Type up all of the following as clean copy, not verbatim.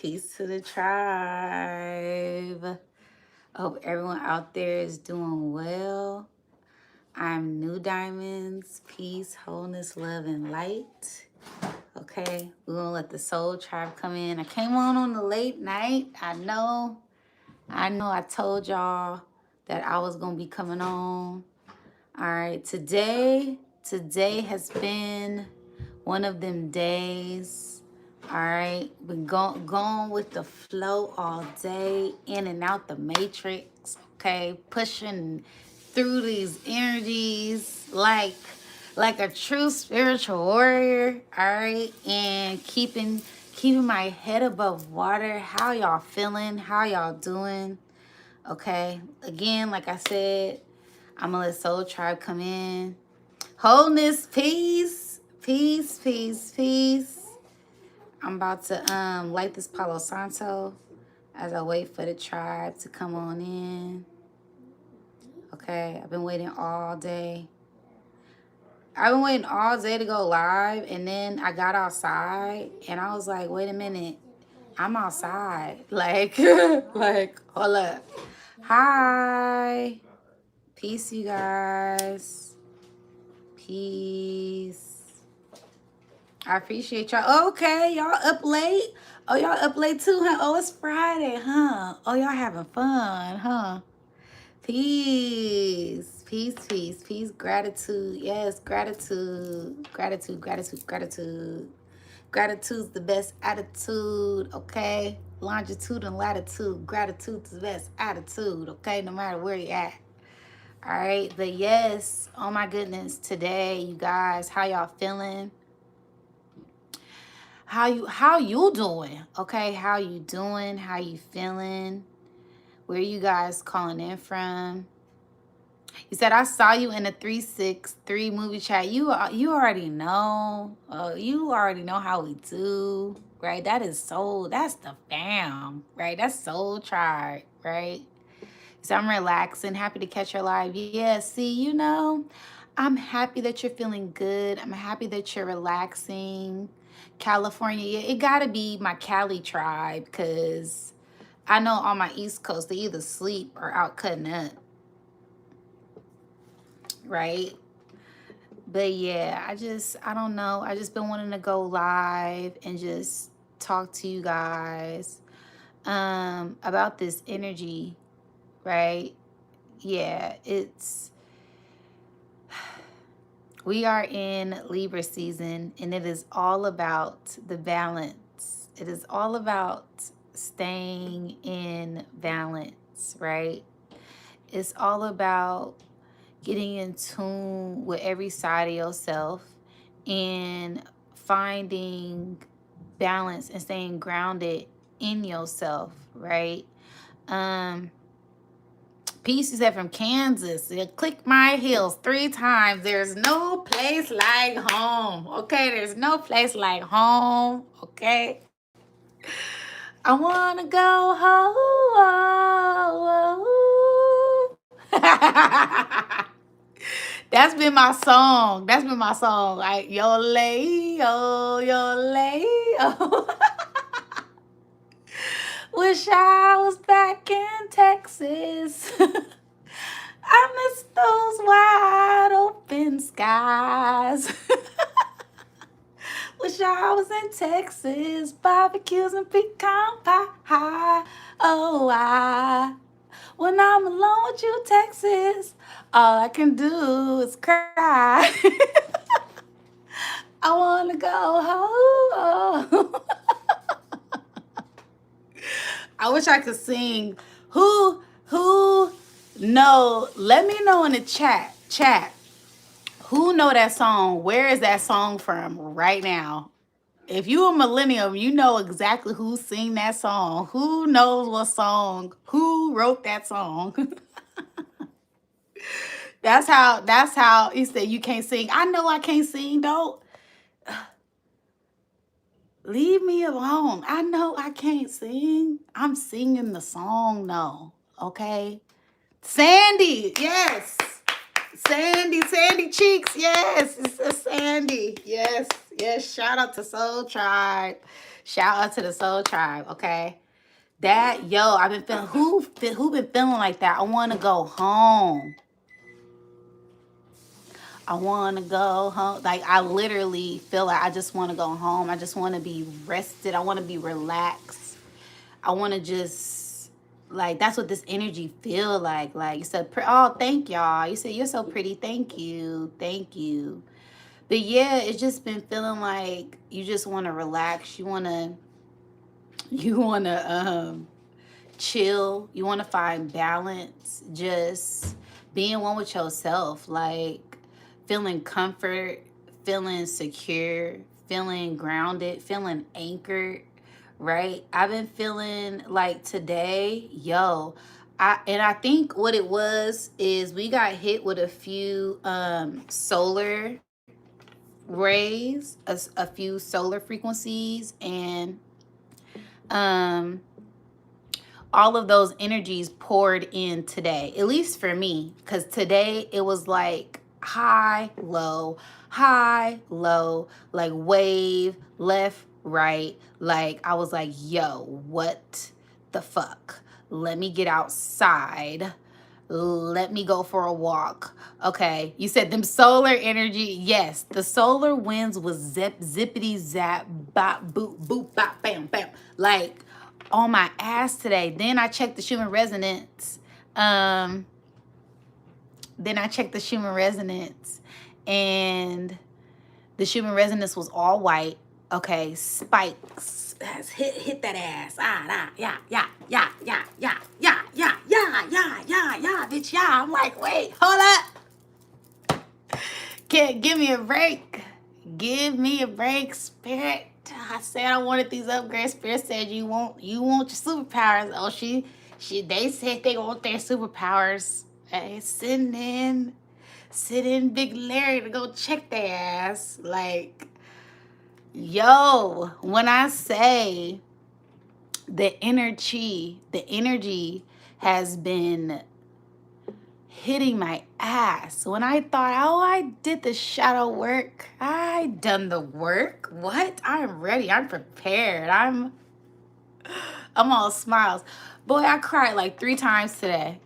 Peace to the tribe. I hope everyone out there is doing well. I'm New Diamonds, peace, wholeness, love, and light. Okay, we're gonna let the soul tribe come in. I came on the late night. I know. I told y'all that I was gonna be coming on. All right, today has been one of them days. All right, been going with the flow all day, in and out the matrix. Okay, pushing through these energies like a true spiritual warrior. All right, and keeping my head above water. How y'all feeling? How y'all doing? Okay, again, like I said, I'm gonna let Soul Tribe come in. Wholeness, peace, peace, peace, peace. I'm about to light this Palo Santo as I wait for the tribe to come on in. Okay, I've been waiting all day. I've been waiting all day to go live, and then I got outside and I was like, wait a minute, I'm outside. Like, like, hold up. Hi. Peace, you guys. Peace. I appreciate y'all. Okay, y'all up late? Oh, y'all up late too, huh? Oh, it's Friday, huh? Oh, y'all having fun, huh? Peace. Peace, peace, peace. Gratitude. Yes, gratitude. Gratitude, gratitude, gratitude. Gratitude's the best attitude, okay? Longitude and latitude. Gratitude's the best attitude, okay? No matter where you're at. All right, but yes, oh my goodness, today, you guys, how y'all feeling? How you doing? Okay, how you doing? How you feeling? Where you guys calling in from? You said I saw you in a 363 movie chat. You already know. You already know how we do, right? That's the fam, right? That's Soul Tribe, right? So I'm relaxing, happy to catch your live. Yeah, see, I'm happy that you're feeling good. I'm happy that you're relaxing. California, yeah, it gotta be my Cali tribe, because I know on my East Coast, they either sleep or out cutting up, right? But yeah, I don't know. I just been wanting to go live and just talk to you guys about this energy, right? Yeah, we are in Libra season, and it is all about the balance. It is all about staying in balance, right? It's all about getting in tune with every side of yourself and finding balance and staying grounded in yourself, right? Peace, you said from Kansas. Click my heels 3 times. There's no place like home. Okay, there's no place like home. Okay. I want to go home. That's been my song. That's been my song. Like, yo lay, yo lay, yo. Wish I was back in Texas. I miss those wide open skies. Wish I was in Texas, barbecues and pecan pie. Oh, when I'm alone with you, Texas, all I can do is cry. I want to go home. I wish I could sing. Who know? Let me know in the chat. Who know that song? Where is that song from right now? If you a millennium, you know exactly who sing that song. Who knows what song? Who wrote that song? That's how he said you can't sing. I know I can't sing, though. Leave me alone. I know I can't sing. I'm singing the song, though. Okay? Sandy, yes. Sandy Cheeks, yes. It's Sandy. Yes. Shout out to Soul Tribe. Shout out to the soul tribe, okay? That, yo, I've been feeling, who been feeling like that? I want to go home. I want to go home. Like, I literally feel like I just want to go home. I just want to be rested. I want to be relaxed. I want to just, like, that's what this energy feel like. Like, you said, oh, thank y'all. You said, you're so pretty. Thank you. Thank you. But yeah, it's just been feeling like you just want to relax. You want to chill. You want to find balance. Just being one with yourself. Like, feeling comfort, feeling secure, feeling grounded, feeling anchored, right? I've been feeling like today, yo, I think what it was is we got hit with a few solar rays, a few solar frequencies, and um all of those energies poured in today, at least for me, because today it was like high, low, like wave, left, right. Like, I was like, yo, what the fuck? Let me get outside. Let me go for a walk. Okay, you said them solar energy. Yes, the solar winds was zippity zap, bop, boop, boop, bop, bam, bam. Like, on my ass today. Then I checked the Schumann resonance. Um, then I checked the Schumann resonance, and the Schumann resonance was all white. Okay, spikes. Hit that ass. Yeah, bitch, yeah. I'm like, wait, hold up. Can't give me a break. Give me a break, Spirit. I said I wanted these upgrades. Spirit said you want your superpowers. Oh, they said they want their superpowers. Hey, sitting in Big Larry to go check their ass. Like, yo, when I say the energy has been hitting my ass. When I thought, oh, I did the shadow work. I done the work. What? I'm ready. I'm prepared. I'm all smiles. Boy, I cried like 3 times today.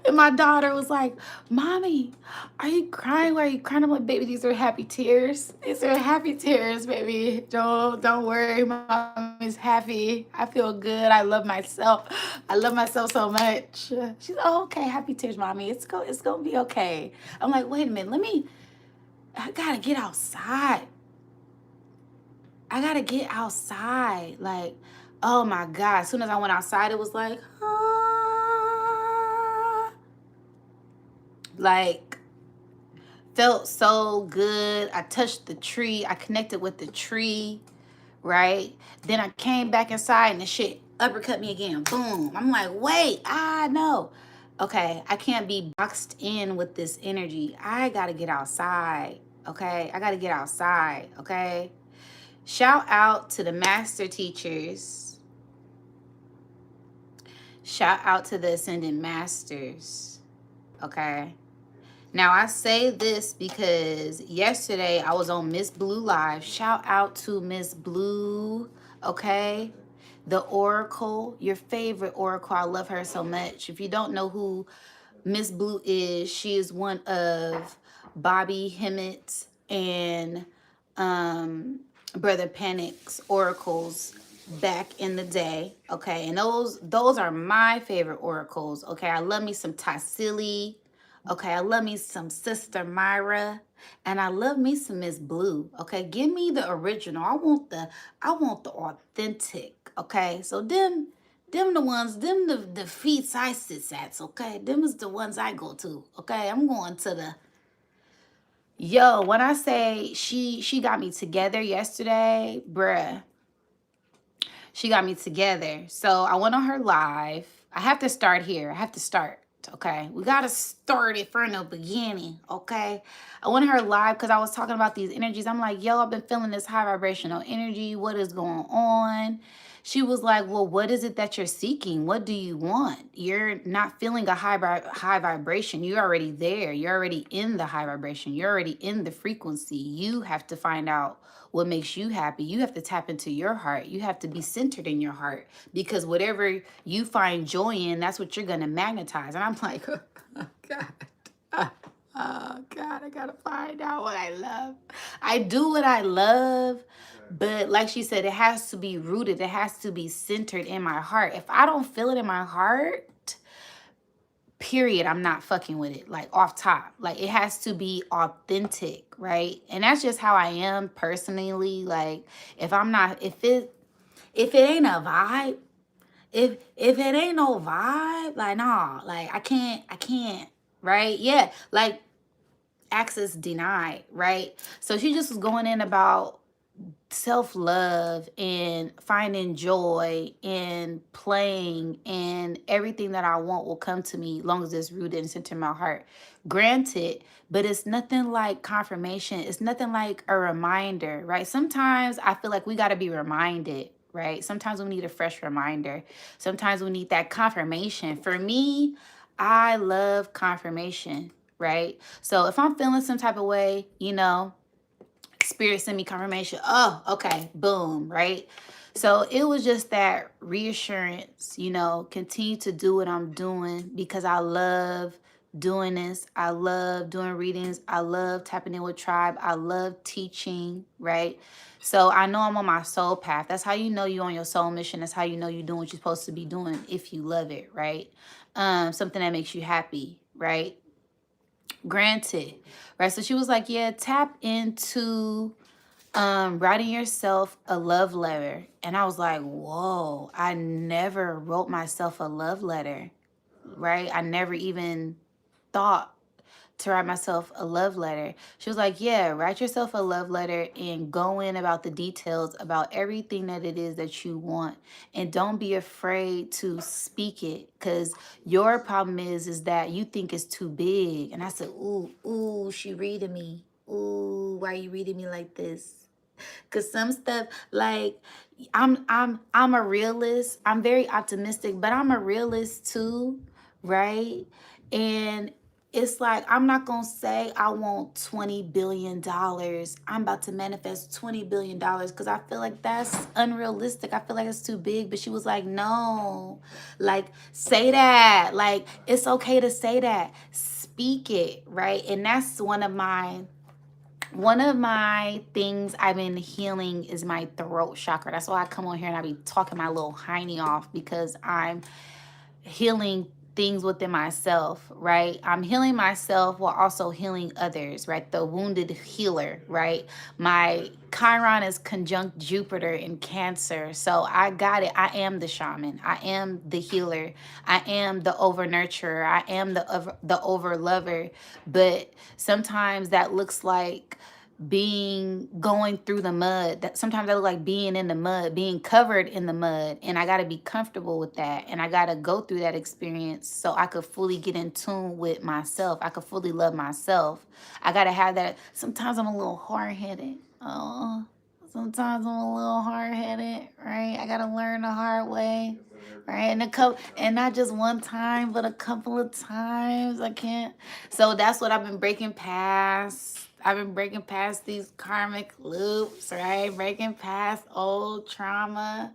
And my daughter was like, Mommy, are you crying? Why are you crying? I'm like, baby, these are happy tears. These are happy tears, baby. Don't worry. Mommy's happy. I feel good. I love myself. I love myself so much. She's, oh, okay. Happy tears, Mommy. It's gonna be okay. I'm like, wait a minute. I gotta get outside. I gotta get outside. Like, oh my God. As soon as I went outside, it was like, like, felt so good. I touched the tree. I connected with the tree, right? Then I came back inside and the shit uppercut me again. Boom. I'm like, wait, no. Okay, I can't be boxed in with this energy. I gotta get outside, okay? I gotta get outside, okay? Shout out to the master teachers. Shout out to the ascended masters, okay? Now, I say this because yesterday I was on Miss Blue Live. Shout out to Miss Blue, okay? The Oracle, your favorite Oracle. I love her so much. If you don't know who Miss Blue is, she is one of Bobby Hemmitt and Brother Panic's oracles back in the day, okay? And those are my favorite oracles, okay? I love me some Tassili. Okay, I love me some Sister Myra, and I love me some Miss Blue. Okay, give me the original. I want the authentic. Okay, so them the ones, the feats I sit at. Okay, them is the ones I go to. Okay, I'm going to the. Yo, when I say she got me together yesterday, bruh. She got me together. So I went on her live. I have to start here. I have to start. Okay, we gotta start it from the beginning. Okay, I went to her live because I was talking about these energies. I'm like, yo, I've been feeling this high vibrational energy. What is going on? She was like, well, what is it that you're seeking? What do you want? You're not feeling a high vibration. You're already there. You're already in the high vibration. You're already in the frequency. You have to find out what makes you happy. You have to tap into your heart. You have to be centered in your heart, because whatever you find joy in, that's what you're going to magnetize. And I'm like, oh, God. Oh, God, I got to find out what I love. I do what I love. But like she said, it has to be rooted. It has to be centered in my heart. If I don't feel it in my heart, period, I'm not fucking with it. Like off top. Like it has to be authentic, right? And that's just how I am personally. Like if it ain't a vibe, if it ain't no vibe, like nah, like I can't, right? Yeah, like access denied, right? So she just was going in about self-love and finding joy and playing, and everything that I want will come to me as long as it's rooted and centered in my heart. Granted, but it's nothing like confirmation. It's nothing like a reminder, right? Sometimes I feel like we got to be reminded, right? Sometimes we need a fresh reminder. Sometimes we need that confirmation. For me, I love confirmation, right? So if I'm feeling some type of way, Spirit send me confirmation. Oh, okay, boom, right? So it was just that reassurance, continue to do what I'm doing because I love doing this. I love doing readings. I love tapping in with tribe. I love teaching, right? So I know I'm on my soul path. That's how you know you're on your soul mission. That's how you know you're doing what you're supposed to be doing if you love it, right? Something that makes you happy, right? Granted, right? So she was like, yeah, tap into writing yourself a love letter. And I was like, whoa, I never wrote myself a love letter, right? I never even thought to write myself a love letter. She was like, yeah, write yourself a love letter and go in about the details about everything that it is that you want. And don't be afraid to speak it, because your problem is that you think it's too big. And I said, ooh, she reading me. Ooh, why are you reading me like this? Cause some stuff, like I'm a realist. I'm very optimistic, but I'm a realist too, right? And it's like I'm not gonna say I want $20 billion. I'm about to manifest $20 billion because I feel like that's unrealistic. I feel like it's too big. But she was like, no, like say that. Like it's okay to say that. Speak it, right? And that's one of my things I've been healing is my throat chakra. That's why I come on here and I be talking my little hiney off, because I'm healing things within myself, right? I'm healing myself while also healing others, right? The wounded healer, right? My Chiron is conjunct Jupiter in Cancer. So I got it. I am the shaman. I am the healer. I am the over nurturer. I am the over lover. But sometimes that looks like going through the mud. That sometimes I look like being in the mud, being covered in the mud, and I got to be comfortable with that, and I got to go through that experience so I could fully get in tune with myself. I could fully love myself. I got to have that. Sometimes I'm a little hard-headed. Oh, sometimes I'm a little hard-headed, right? I got to learn the hard way, right? And not just one time, but a couple of times. I can't. So that's what I've been breaking past. I've been breaking past these karmic loops, right? Breaking past old trauma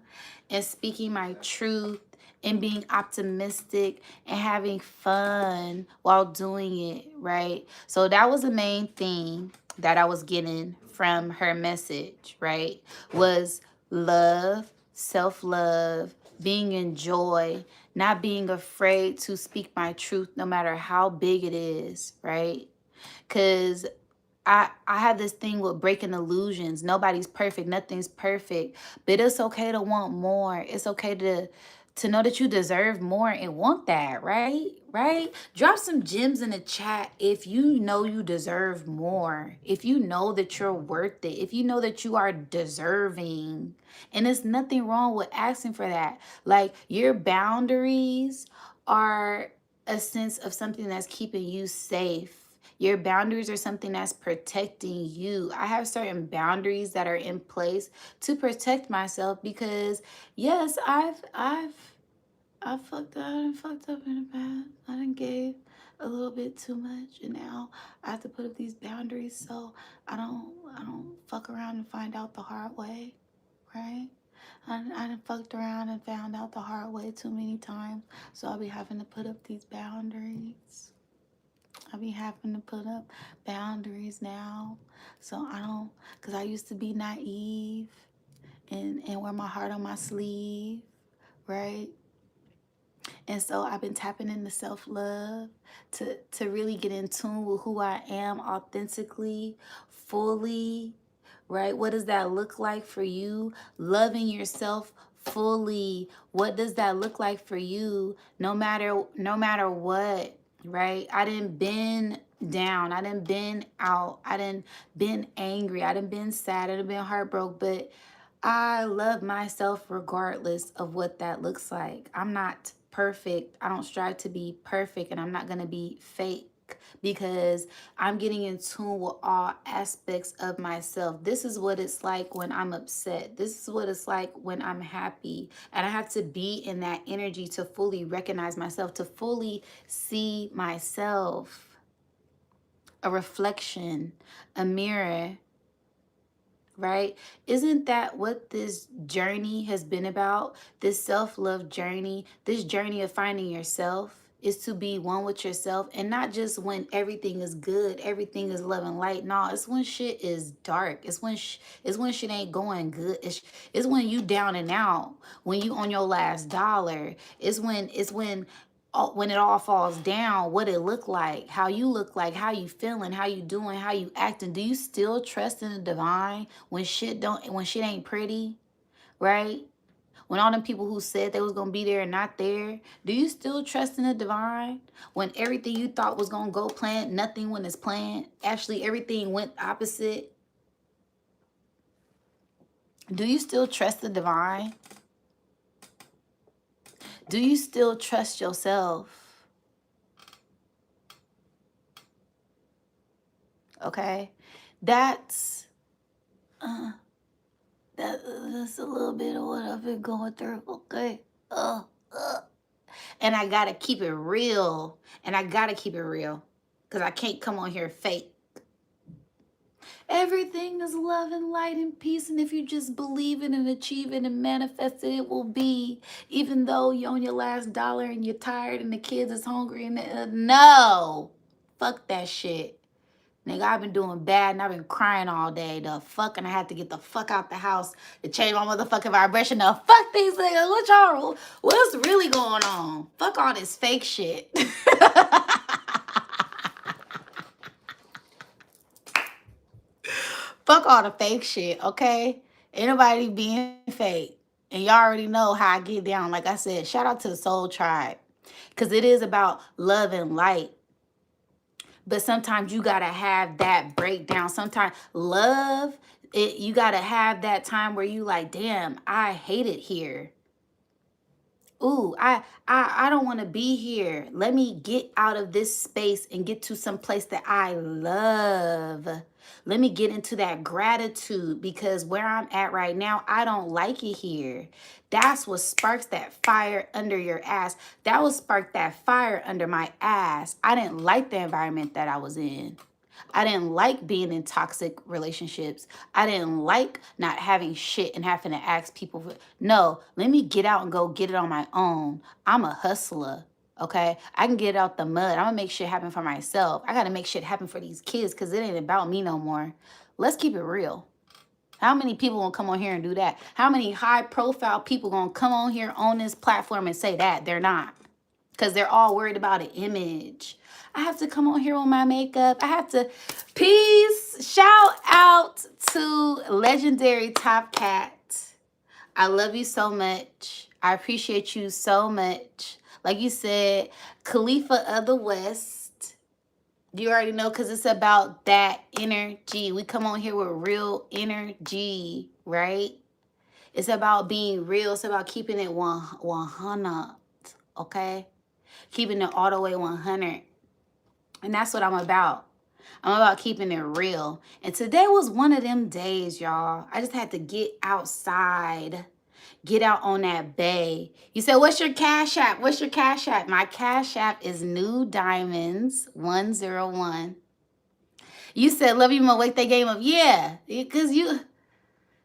and speaking my truth and being optimistic and having fun while doing it, right? So that was the main thing that I was getting from her message, right? Was love, self-love, being in joy, not being afraid to speak my truth no matter how big it is, right? Because I have this thing with breaking illusions. Nobody's perfect. Nothing's perfect. But it's okay to want more. It's okay to know that you deserve more and want that, right? Right? Drop some gems in the chat if you know you deserve more. If you know that you're worth it. If you know that you are deserving. And there's nothing wrong with asking for that. Like your boundaries are a sense of something that's keeping you safe. Your boundaries are something that's protecting you. I have certain boundaries that are in place to protect myself because yes, I fucked up in the past. I done gave a little bit too much, and now I have to put up these boundaries so I don't fuck around and find out the hard way, right? I done fucked around and found out the hard way too many times, so I'll be having to put up these boundaries. I'll be having to put up boundaries now, so I don't, cause I used to be naive and wear my heart on my sleeve, right? And so I've been tapping into self-love to really get in tune with who I am authentically, fully, right? What does that look like for you? Loving yourself fully. What does that look like for you? No matter what, right? I didn't been down. I didn't been out. I didn't been angry. I didn't been sad. I didn't been heartbroken. But I love myself regardless of what that looks like. I'm not perfect. I don't strive to be perfect, and I'm not going to be fake because I'm getting in tune with all aspects of myself. This is what it's like when I'm upset. This is what it's like when I'm happy. And I have to be in that energy to fully recognize myself, to fully see myself. A reflection, a mirror, right? Isn't that what this journey has been about? This self-love journey, this journey of finding yourself is to be one with yourself, and not just when everything is good, everything is love and light. No, it's when shit is dark. It's when shit ain't going good. It's when you down and out, when you on your last dollar. When it all falls down, what it look like, how you look like, how you feeling, how you doing, how you acting. Do you still trust in the divine when shit ain't pretty, right? When all them people who said they was gonna be there and not there, do you still trust in the divine? When everything you thought was gonna go planned, nothing when it's planned. Actually, everything went opposite. Do you still trust the divine? Do you still trust yourself? Okay, that's that's a little bit of what I've been going through. Okay, uh. And I gotta keep it real, and I gotta keep it real, cause I can't come on here fake. Everything is love and light and peace, and if you just believe it and achieve it and manifest it, it will be. Even though you're on your last dollar and you're tired and the kids is hungry and no, fuck that shit. Nigga, I've been doing bad and I've been crying all day. The fuck, and I had to get the fuck out the house to change my motherfucking vibration. The fuck these niggas. What y'all, what's really going on? Fuck all this fake shit. Fuck all the fake shit, okay? Ain't nobody being fake. And y'all already know how I get down. Like I said, shout out to the Soul Tribe. Because it is about love and light. But sometimes you gotta have that breakdown. Sometimes love, you gotta have that time where you like, damn, I hate it here. Ooh, I don't want to be here. Let me get out of this space and get to some place that I love. Let me get into that gratitude because where I'm at right now, I don't like it here. That's what sparks that fire under your ass. That will spark that fire under my ass. I didn't like the environment that I was in. I didn't like being in toxic relationships. I didn't like not having shit and having to ask people for. No, let me get out and go get it on my own. I'm a hustler. Okay, I can get out the mud. I'm gonna make shit happen for myself. I gotta make shit happen for these kids because it ain't about me no more. Let's keep it real. How many people gonna come on here and do that? How many high profile people gonna come on here on this platform and say that? They're not. Because they're all worried about an image. I have to come on here with my makeup. I have to. Peace. Shout out to Legendary Top Cat. I love you so much. I appreciate you so much. Like you said, Khalifa of the West. You already know because it's about that energy. We come on here with real energy, right? It's about being real. It's about keeping it 100, okay? Keeping it all the way 100. And that's what I'm about. I'm about keeping it real. And today was one of them days, y'all. I just had to get outside, get out on that bay. You said, what's your Cash App? What's your Cash App? My Cash App is Nudiamonds 101. You said, love you, wake that game up. Yeah, because you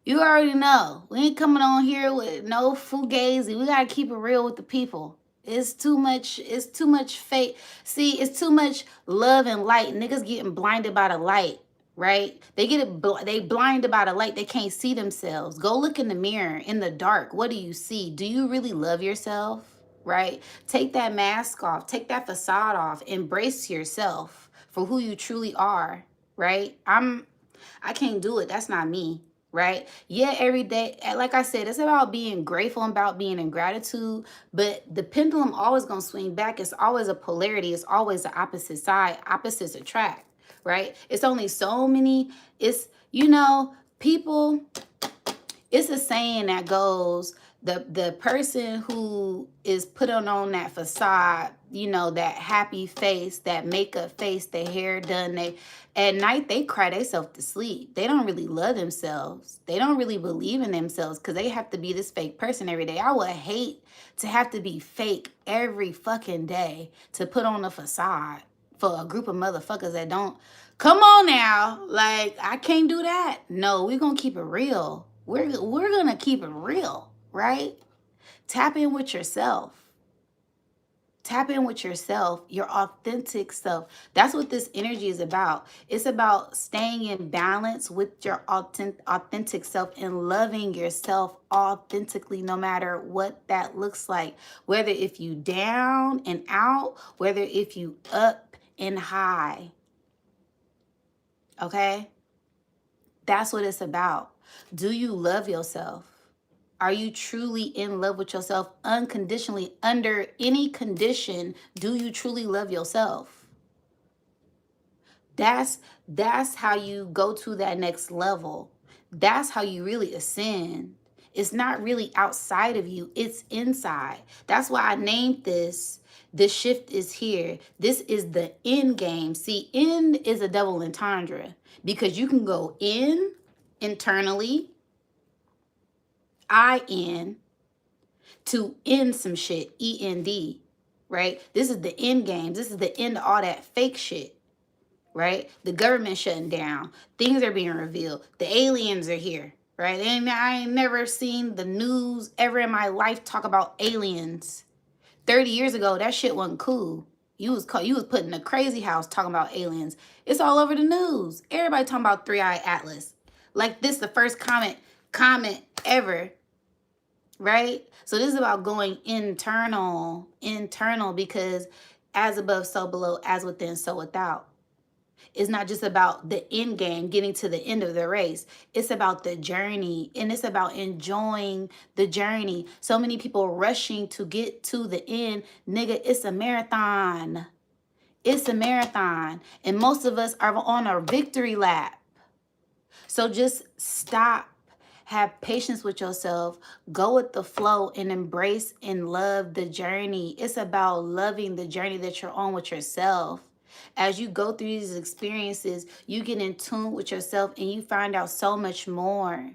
already know. We ain't coming on here with no fugazi. We gotta keep it real with the people. It's too much fake. See, it's too much love and light. Niggas getting blinded by the light, right? They blinded by the light. They can't see themselves. Go look in the mirror in the dark. What do you see? Do you really love yourself? Right? Take that mask off. Take that facade off. Embrace yourself for who you truly are, right? I can't do it. That's not me, right? Yeah, every day, like I said, it's about being grateful and about being in gratitude, but the pendulum always gonna swing back. It's always a polarity. It's always the opposite side. Opposites attract, right? It's only so many, people, it's a saying that goes, the person who is putting on that facade, that happy face, that makeup face, the hair done, at night they cry themselves to sleep. They don't really love themselves. They don't really believe in themselves because they have to be this fake person every day. I would hate to have to be fake every fucking day to put on a facade for a group of motherfuckers that don't. Come on now. Like, I can't do that. No, we're going to keep it real. We're going to keep it real, right? Tap in with yourself. Tap in with yourself, your authentic self. That's what this energy is about. It's about staying in balance with your authentic self and loving yourself authentically, no matter what that looks like. Whether if you down and out, whether if you up and high. Okay? That's what it's about. Do you love yourself? Are you truly in love with yourself unconditionally? Under any condition, do you truly love yourself? That's how you go to that next level. That's how you really ascend. It's not really outside of you, it's inside. That's why I named this. The shift is here. This is the end game. See, end is a double entendre because you can go in internally, I-N, to end some shit, E-N-D, right? This is the end game. This is the end of all that fake shit, right? The government shutting down. Things are being revealed. The aliens are here, right? And I ain't never seen the news ever in my life talk about aliens. 30 years ago, that shit wasn't cool. You was put in a crazy house talking about aliens. It's all over the news. Everybody talking about Three-Eyed Atlas. Like this, the first comment ever, right? So this is about going internal, because as above, so below, as within, so without. It's not just about the end game, getting to the end of the race. It's about the journey, and it's about enjoying the journey. So many people rushing to get to the end. Nigga, it's a marathon. It's a marathon. And most of us are on a victory lap. So just stop. Have patience with yourself. Go with the flow and embrace and love the journey. It's about loving the journey that you're on with yourself. As you go through these experiences, you get in tune with yourself and you find out so much more.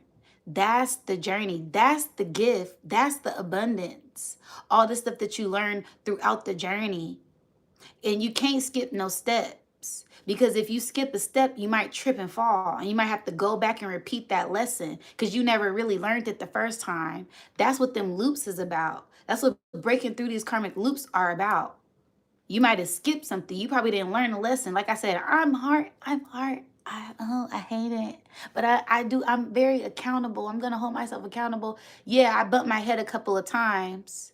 That's the journey. That's the gift. That's the abundance. All the stuff that you learn throughout the journey. And you can't skip no steps. Because if you skip a step, you might trip and fall. And you might have to go back and repeat that lesson because you never really learned it the first time. That's what them loops is about. That's what breaking through these karmic loops are about. You might have skipped something. You probably didn't learn a lesson. Like I said, I'm hard. I hate it. But I'm very accountable. I'm going to hold myself accountable. Yeah, I bumped my head a couple of times.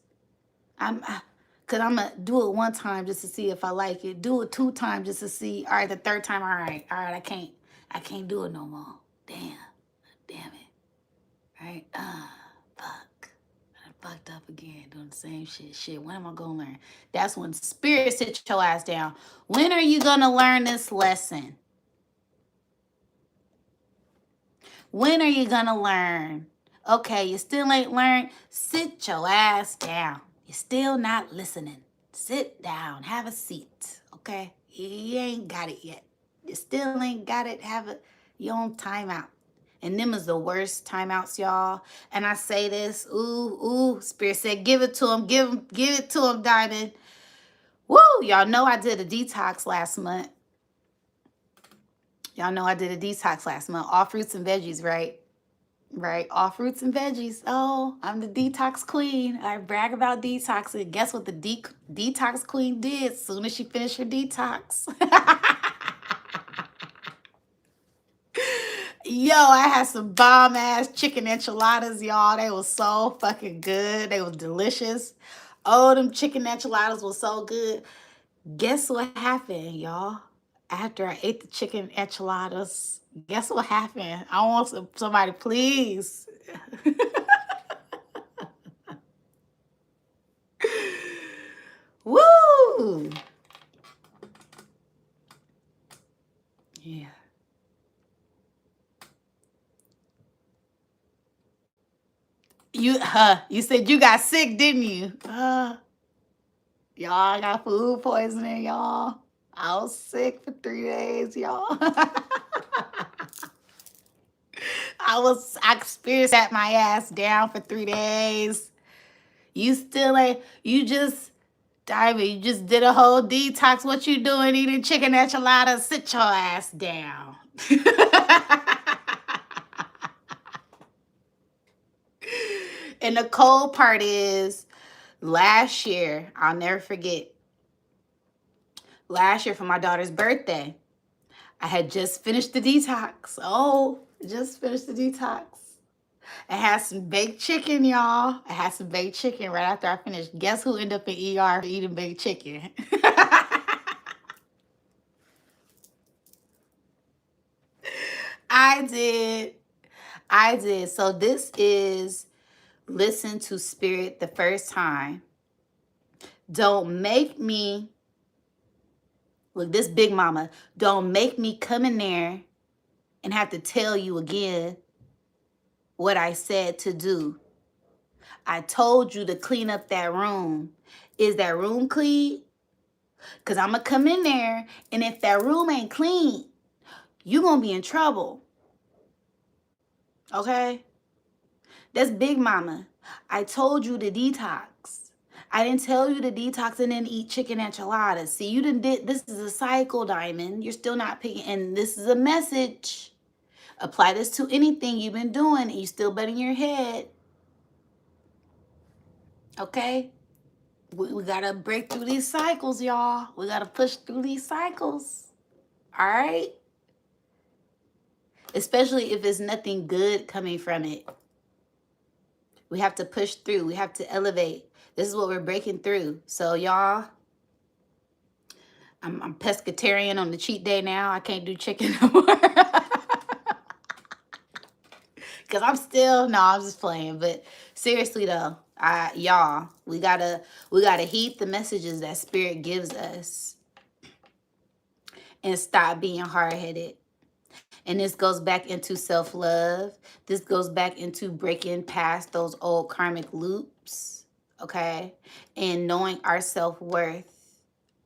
Because I'm going to do it one time just to see if I like it. Do it 2 times just to see. All right, the 3rd time, all right, I can't do it no more. Damn it. Right? Fuck. I fucked up again doing the same shit. When am I going to learn? That's when spirit sits your ass down. When are you going to learn this lesson? When are you going to learn? Okay, you still ain't learned. Sit your ass down. You're still not listening. Sit down. Have a seat. Okay? You ain't got it yet. You still ain't got it. Have your own timeout. And them is the worst timeouts, y'all. And I say this, Spirit said, give it to him, give it to him, Diamond. Woo, y'all know I did a detox last month. Y'all know I did a detox last month. All fruits and veggies, right? Right, all fruits and veggies. Oh, I'm the detox queen. I brag about detoxing. Guess what the detox queen did as soon as she finished her detox? Yo, I had some bomb ass chicken enchiladas, y'all. They was so fucking good. They was delicious. Oh, them chicken enchiladas was so good. Guess what happened, y'all? After I ate the chicken enchiladas, guess what happened? I want somebody, please. Woo! Yeah. You said you got sick, didn't you? Y'all, I got food poisoning, y'all. I was sick for 3 days, y'all. I experienced that my ass down for 3 days. You still ain't, you just, Diamond, you just did a whole detox. What you doing eating chicken enchiladas? Sit your ass down. And the cold part is, last year, I'll never forget, last year for my daughter's birthday, I had just finished the detox. Oh, just finished the detox. I had some baked chicken, y'all. I had some baked chicken right after I finished. Guess who ended up in ER for eating baked chicken? I did. I did. So this is listen to Spirit the first time. Don't make me, look, this big mama, don't make me come in there and have to tell you again what I said to do. I told you to clean up that room. Is that room clean? Because I'm going to come in there, and if that room ain't clean, you're going to be in trouble. Okay? That's big mama. I told you to detox. I didn't tell you to detox and then eat chicken enchiladas. See, you didn't did, this is a cycle, Diamond. You're still not picking, and this is a message. Apply this to anything you've been doing, and you still butting your head. Okay? We got to break through these cycles, y'all. We got to push through these cycles. All right? Especially if there's nothing good coming from it. We have to push through. We have to elevate. This is what we're breaking through. So, y'all, I'm pescatarian on the cheat day now. I can't do chicken no more. Because I'm still, no, I'm just playing. But seriously, though, y'all, we gotta heed the messages that Spirit gives us and stop being hard-headed. And this goes back into self-love. This goes back into breaking past those old karmic loops, okay? And knowing our self-worth,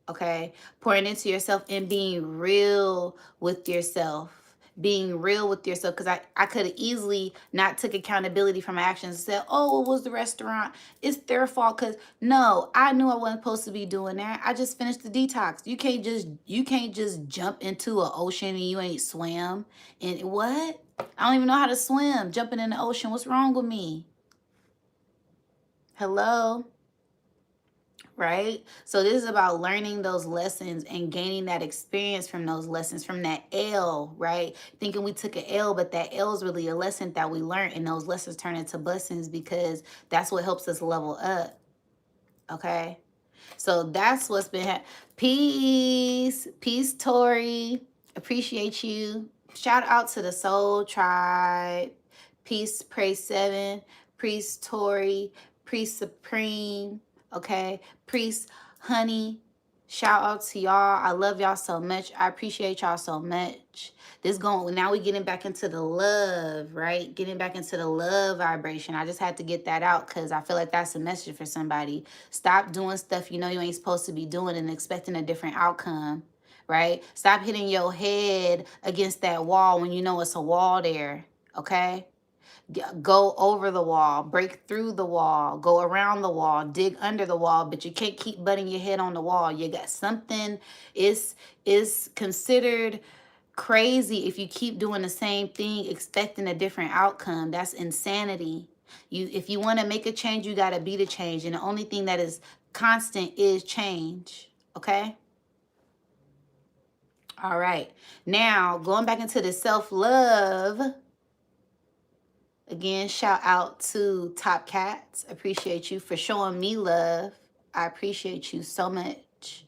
okay? Pouring into yourself and being real with yourself. Being real with yourself, because I could have easily not took accountability for my actions and said, oh, it was the restaurant, it's their fault. Because no, I knew I wasn't supposed to be doing that. I just finished the detox. You can't just jump into an ocean and you ain't swam. And what? I don't even know how to swim. Jumping in the ocean, what's wrong with me? Hello? Right? So this is about learning those lessons and gaining that experience from those lessons, from that L, right? Thinking we took an L, but that L is really a lesson that we learned, and those lessons turn into blessings because that's what helps us level up. Okay? So that's what's been peace. Peace, Tori. Appreciate you. Shout out to the Soul Tribe. Peace, Praise 7. Priest Tori. Priest Supreme. Okay. Priest Honey. Shout out to y'all. I love y'all so much. I appreciate y'all so much. Now we getting back into the love, right? Getting back into the love vibration. I just had to get that out because I feel like that's a message for somebody. Stop doing stuff you know you ain't supposed to be doing and expecting a different outcome, right? Stop hitting your head against that wall when you know it's a wall there, okay? Go over the wall, break through the wall, go around the wall, dig under the wall, but you can't keep butting your head on the wall. You got something is considered crazy if you keep doing the same thing expecting a different outcome. That's insanity. If you want to make a change, you got to be the change, and the only thing that is constant is change, okay? All right. Now, going back into the self-love. Again, shout out to Top Cats. Appreciate you for showing me love. I appreciate you so much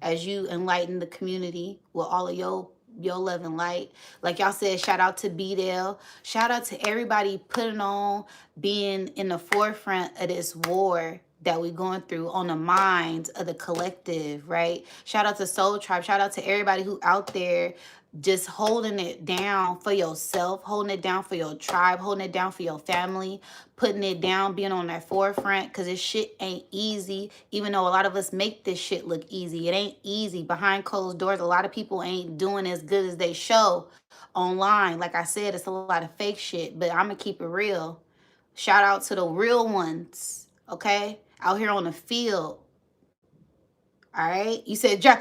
as you enlighten the community with all of your love and light. Like y'all said, shout out to B-Dale. Shout out to everybody putting on, being in the forefront of this war that we're going through on the minds of the collective, right? Shout out to Soul Tribe. Shout out to everybody who out there just holding it down for yourself, holding it down for your tribe, holding it down for your family, putting it down, being on that forefront, because this shit ain't easy. Even though a lot of us make this shit look easy, it ain't easy. Behind closed doors, a lot of people ain't doing as good as they show online. Like I said, it's a lot of fake shit, but I'm gonna keep it real. Shout out to the real ones, okay? Out here on the field. All right. You said drop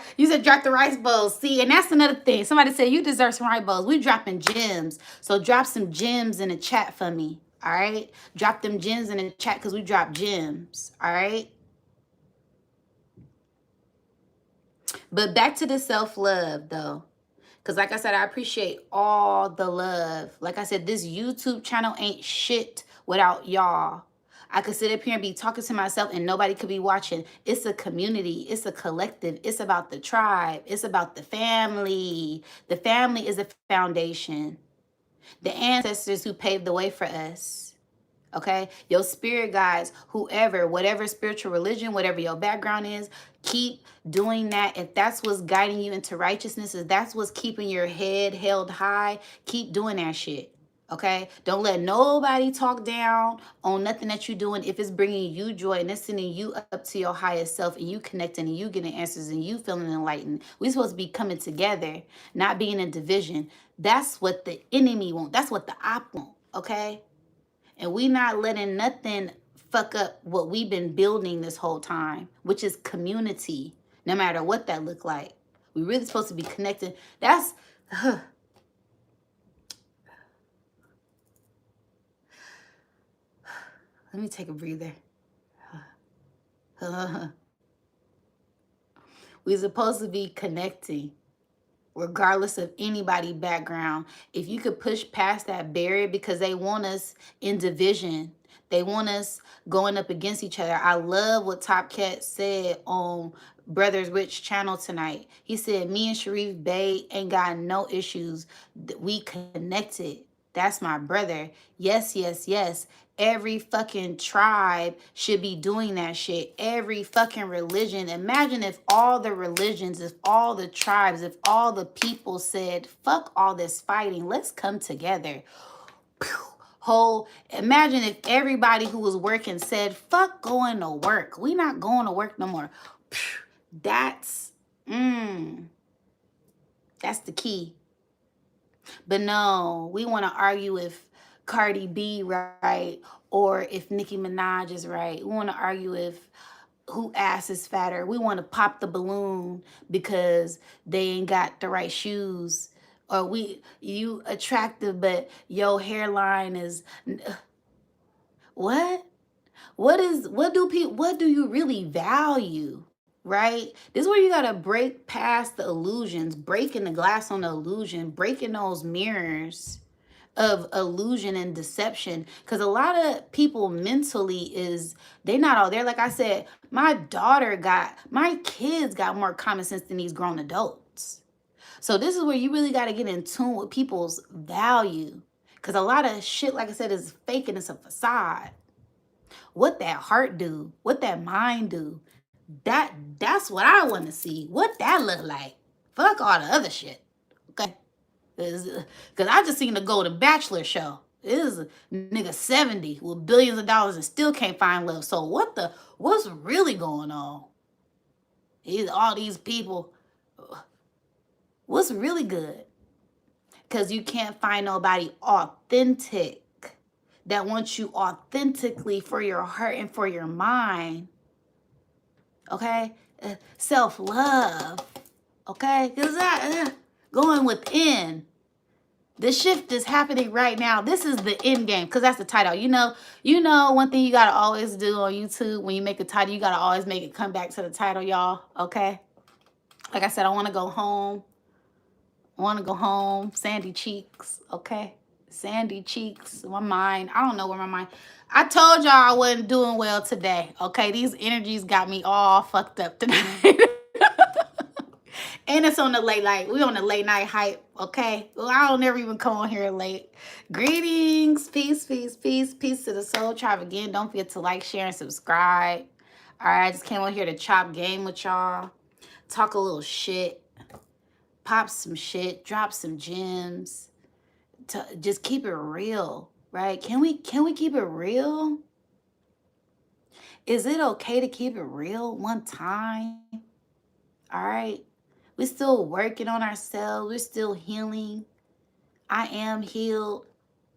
the rice bowls. See, and that's another thing. Somebody said you deserve some rice bowls. We dropping gems. So drop some gems in the chat for me. All right. Drop them gems in the chat because we drop gems. All right. But back to the self-love though. Because like I said, I appreciate all the love. Like I said, this YouTube channel ain't shit without y'all. I could sit up here and be talking to myself and nobody could be watching. It's a community. It's a collective. It's about the tribe. It's about the family. The family is a foundation. The ancestors who paved the way for us. Okay, your spirit guides, whoever, whatever spiritual religion, whatever your background is, keep doing that. If that's what's guiding you into righteousness, if that's what's keeping your head held high, keep doing that shit. Okay, don't let nobody talk down on nothing that you're doing. If it's bringing you joy and it's sending you up to your highest self and you connecting and you getting answers and you feeling enlightened, we're supposed to be coming together, not being in division. That's what the enemy wants. That's what the op want. Okay. And we not letting nothing fuck up what we've been building this whole time, which is community, no matter what that look like. We really supposed to be connected. That's, let me take a breather. We're supposed to be connecting, regardless of anybody background. If you could push past that barrier, because they want us in division, they want us going up against each other. I love what Top Cat said on Brothers Rich channel tonight. He said, me and Sharif Bey ain't got no issues. We connected. That's my brother. Yes, yes, yes. Every fucking tribe should be doing that shit. Every fucking religion. Imagine if all the religions, if all the tribes, if all the people said, fuck all this fighting. Let's come together. Imagine if everybody who was working said, fuck going to work. We not going to work no more. That's the key. But no, we want to argue if Cardi B right or if Nicki Minaj is right. We want to argue if who ass is fatter. We want to pop the balloon because they ain't got the right shoes. Or you attractive, but your hairline is what? What do you really value? Right? This is where you gotta break past the illusions, breaking the glass on the illusion, breaking those mirrors of illusion and deception. Because a lot of people mentally they not all there. Like I said, my kids got more common sense than these grown adults. So this is where you really got to get in tune with people's value. Because a lot of shit, like I said, is fake and it's a facade. What that heart do, what that mind do, that's what I want to see. What that look like. Fuck all the other shit. Okay? Because I just seen the Golden Bachelor show. It is a nigga 70 with billions of dollars and still can't find love. So what's really going on? All these people. What's really good? Because you can't find nobody authentic that wants you authentically for your heart and for your mind. Okay? Self-love. Okay? Because that going within. The shift is happening right now. This is the end game because that's the title. One thing you got to always do on YouTube when you make a title, you got to always make it come back to the title, y'all. Okay? Like I said, I want to go home. Sandy cheeks. Okay? Sandy cheeks. My mind. I don't know where my mind. I told y'all I wasn't doing well today. Okay? These energies got me all fucked up tonight. And it's on the late night. We on the late night hype, okay? Well, I don't never even come on here late. Greetings. Peace, peace, peace. Peace to the soul tribe. Again, don't forget to like, share, and subscribe. All right, I just came on here to chop game with y'all. Talk a little shit. Pop some shit. Drop some gems. Just keep it real, right? Can we keep it real? Is it okay to keep it real one time? All right? We're still working on ourselves. We're still healing. I am healed.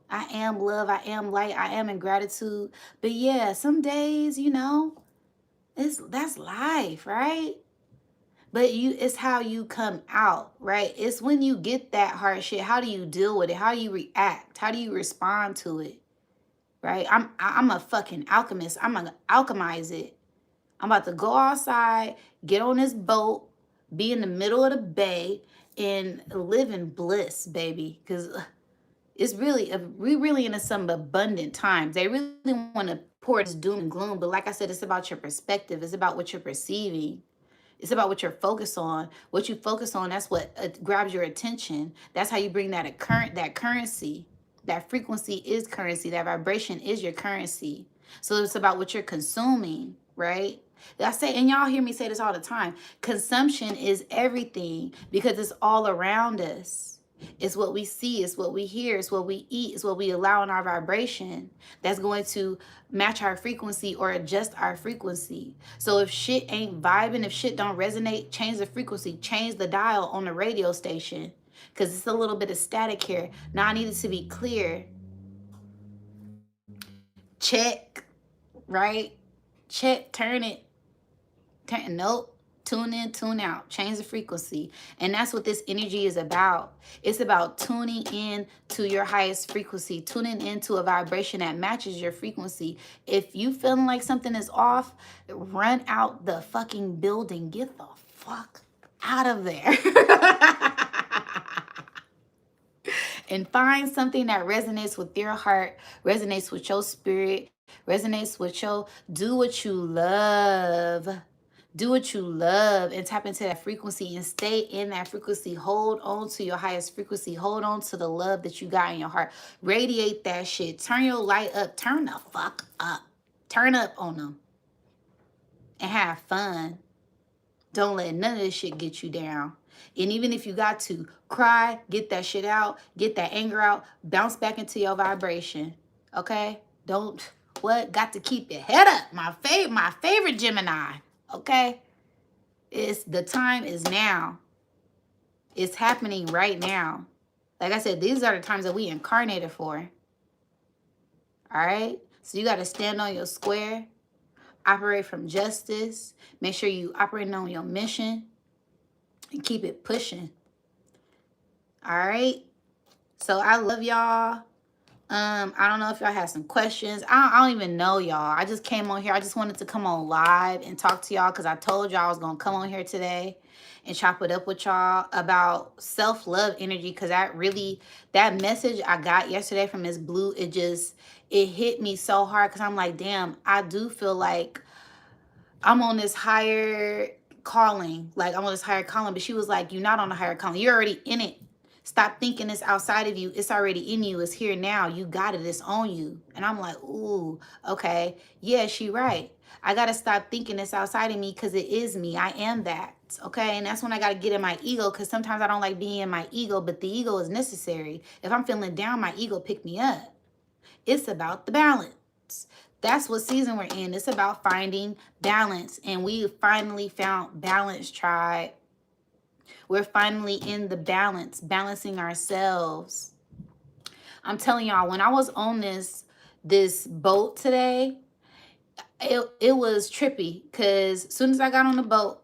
I am love. I am light. I am in gratitude. But yeah, some days, that's life, right? But it's how you come out, right? It's when you get that hard shit. How do you deal with it? How do you react? How do you respond to it? Right? I'm a fucking alchemist. I'm gonna alchemize it. I'm about to go outside, get on this boat, be in the middle of the bay, and live in bliss, baby. Because we really in some abundant times. They really want to pour this doom and gloom. But like I said, it's about your perspective. It's about what you're perceiving. It's about what you're focused on. What you focus on, that's what grabs your attention. That's how you bring that currency. That frequency is currency. That vibration is your currency. So it's about what you're consuming, right? I say, and y'all hear me say this all the time. Consumption is everything because it's all around us. It's what we see, it's what we hear, it's what we eat, it's what we allow in our vibration that's going to match our frequency or adjust our frequency. So if shit ain't vibing, if shit don't resonate, change the frequency, change the dial on the radio station because it's a little bit of static here. Now I need it to be clear. Check, right? Check, turn it. Nope. Tune in, tune out, change the frequency. And that's what this energy is about. It's about tuning in to your highest frequency, tuning into a vibration that matches your frequency. If you feeling like something is off, run out the fucking building. Get the fuck out of there. And find something that resonates with your heart, resonates with your spirit, resonates with your, do what you love. Do what you love and tap into that frequency and stay in that frequency. Hold on to your highest frequency. Hold on to the love that you got in your heart. Radiate that shit. Turn your light up. Turn the fuck up. Turn up on them. And have fun. Don't let none of this shit get you down. And even if you got to cry, get that shit out, get that anger out, bounce back into your vibration. Okay? Got to keep your head up. My favorite Gemini. Okay? The time is now. It's happening right now. Like I said, these are the times that we incarnated for. All right? So you got to stand on your square, operate from justice, make sure you operate on your mission, and keep it pushing. All right? So I love y'all. I don't know if y'all have some questions. I don't even know y'all. I just came on here. I just wanted to come on live and talk to y'all because I told y'all I was going to come on here today and chop it up with y'all about self-love energy because that message I got yesterday from Miss Blue, it hit me so hard because I'm like, damn, I do feel like I'm on this higher calling. Like, I'm on this higher calling. But she was like, you're not on a higher calling. You're already in it. Stop thinking it's outside of you. It's already in you. It's here now. You got it. It's on you. And I'm like, ooh, okay. Yeah, she right. I got to stop thinking it's outside of me because it is me. I am that. Okay. And that's when I got to get in my ego because sometimes I don't like being in my ego, but the ego is necessary. If I'm feeling down, my ego pick me up. It's about the balance. That's what season we're in. It's about finding balance. And we finally found balance, tribe. We're finally in the balance, balancing ourselves. I'm telling y'all, when I was on this boat today, it was trippy because as soon as I got on the boat,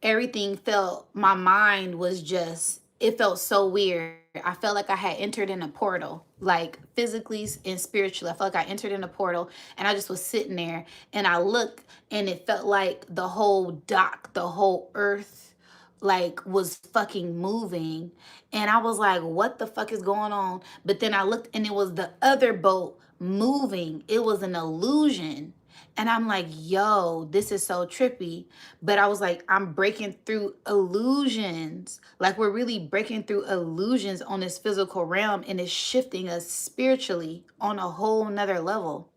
everything felt, my mind was just, it felt so weird. I felt like I had entered in a portal, like physically and spiritually. I felt like I entered in a portal, and I just was sitting there, and I looked, and it felt like the whole dock, the whole earth, like was fucking moving. And I was like, what the fuck is going on? But then I looked, and it was the other boat moving. It was an illusion. And I'm like, yo, this is so trippy. But I was like, I'm breaking through illusions. Like, we're really breaking through illusions on this physical realm, and it's shifting us spiritually on a whole nother level.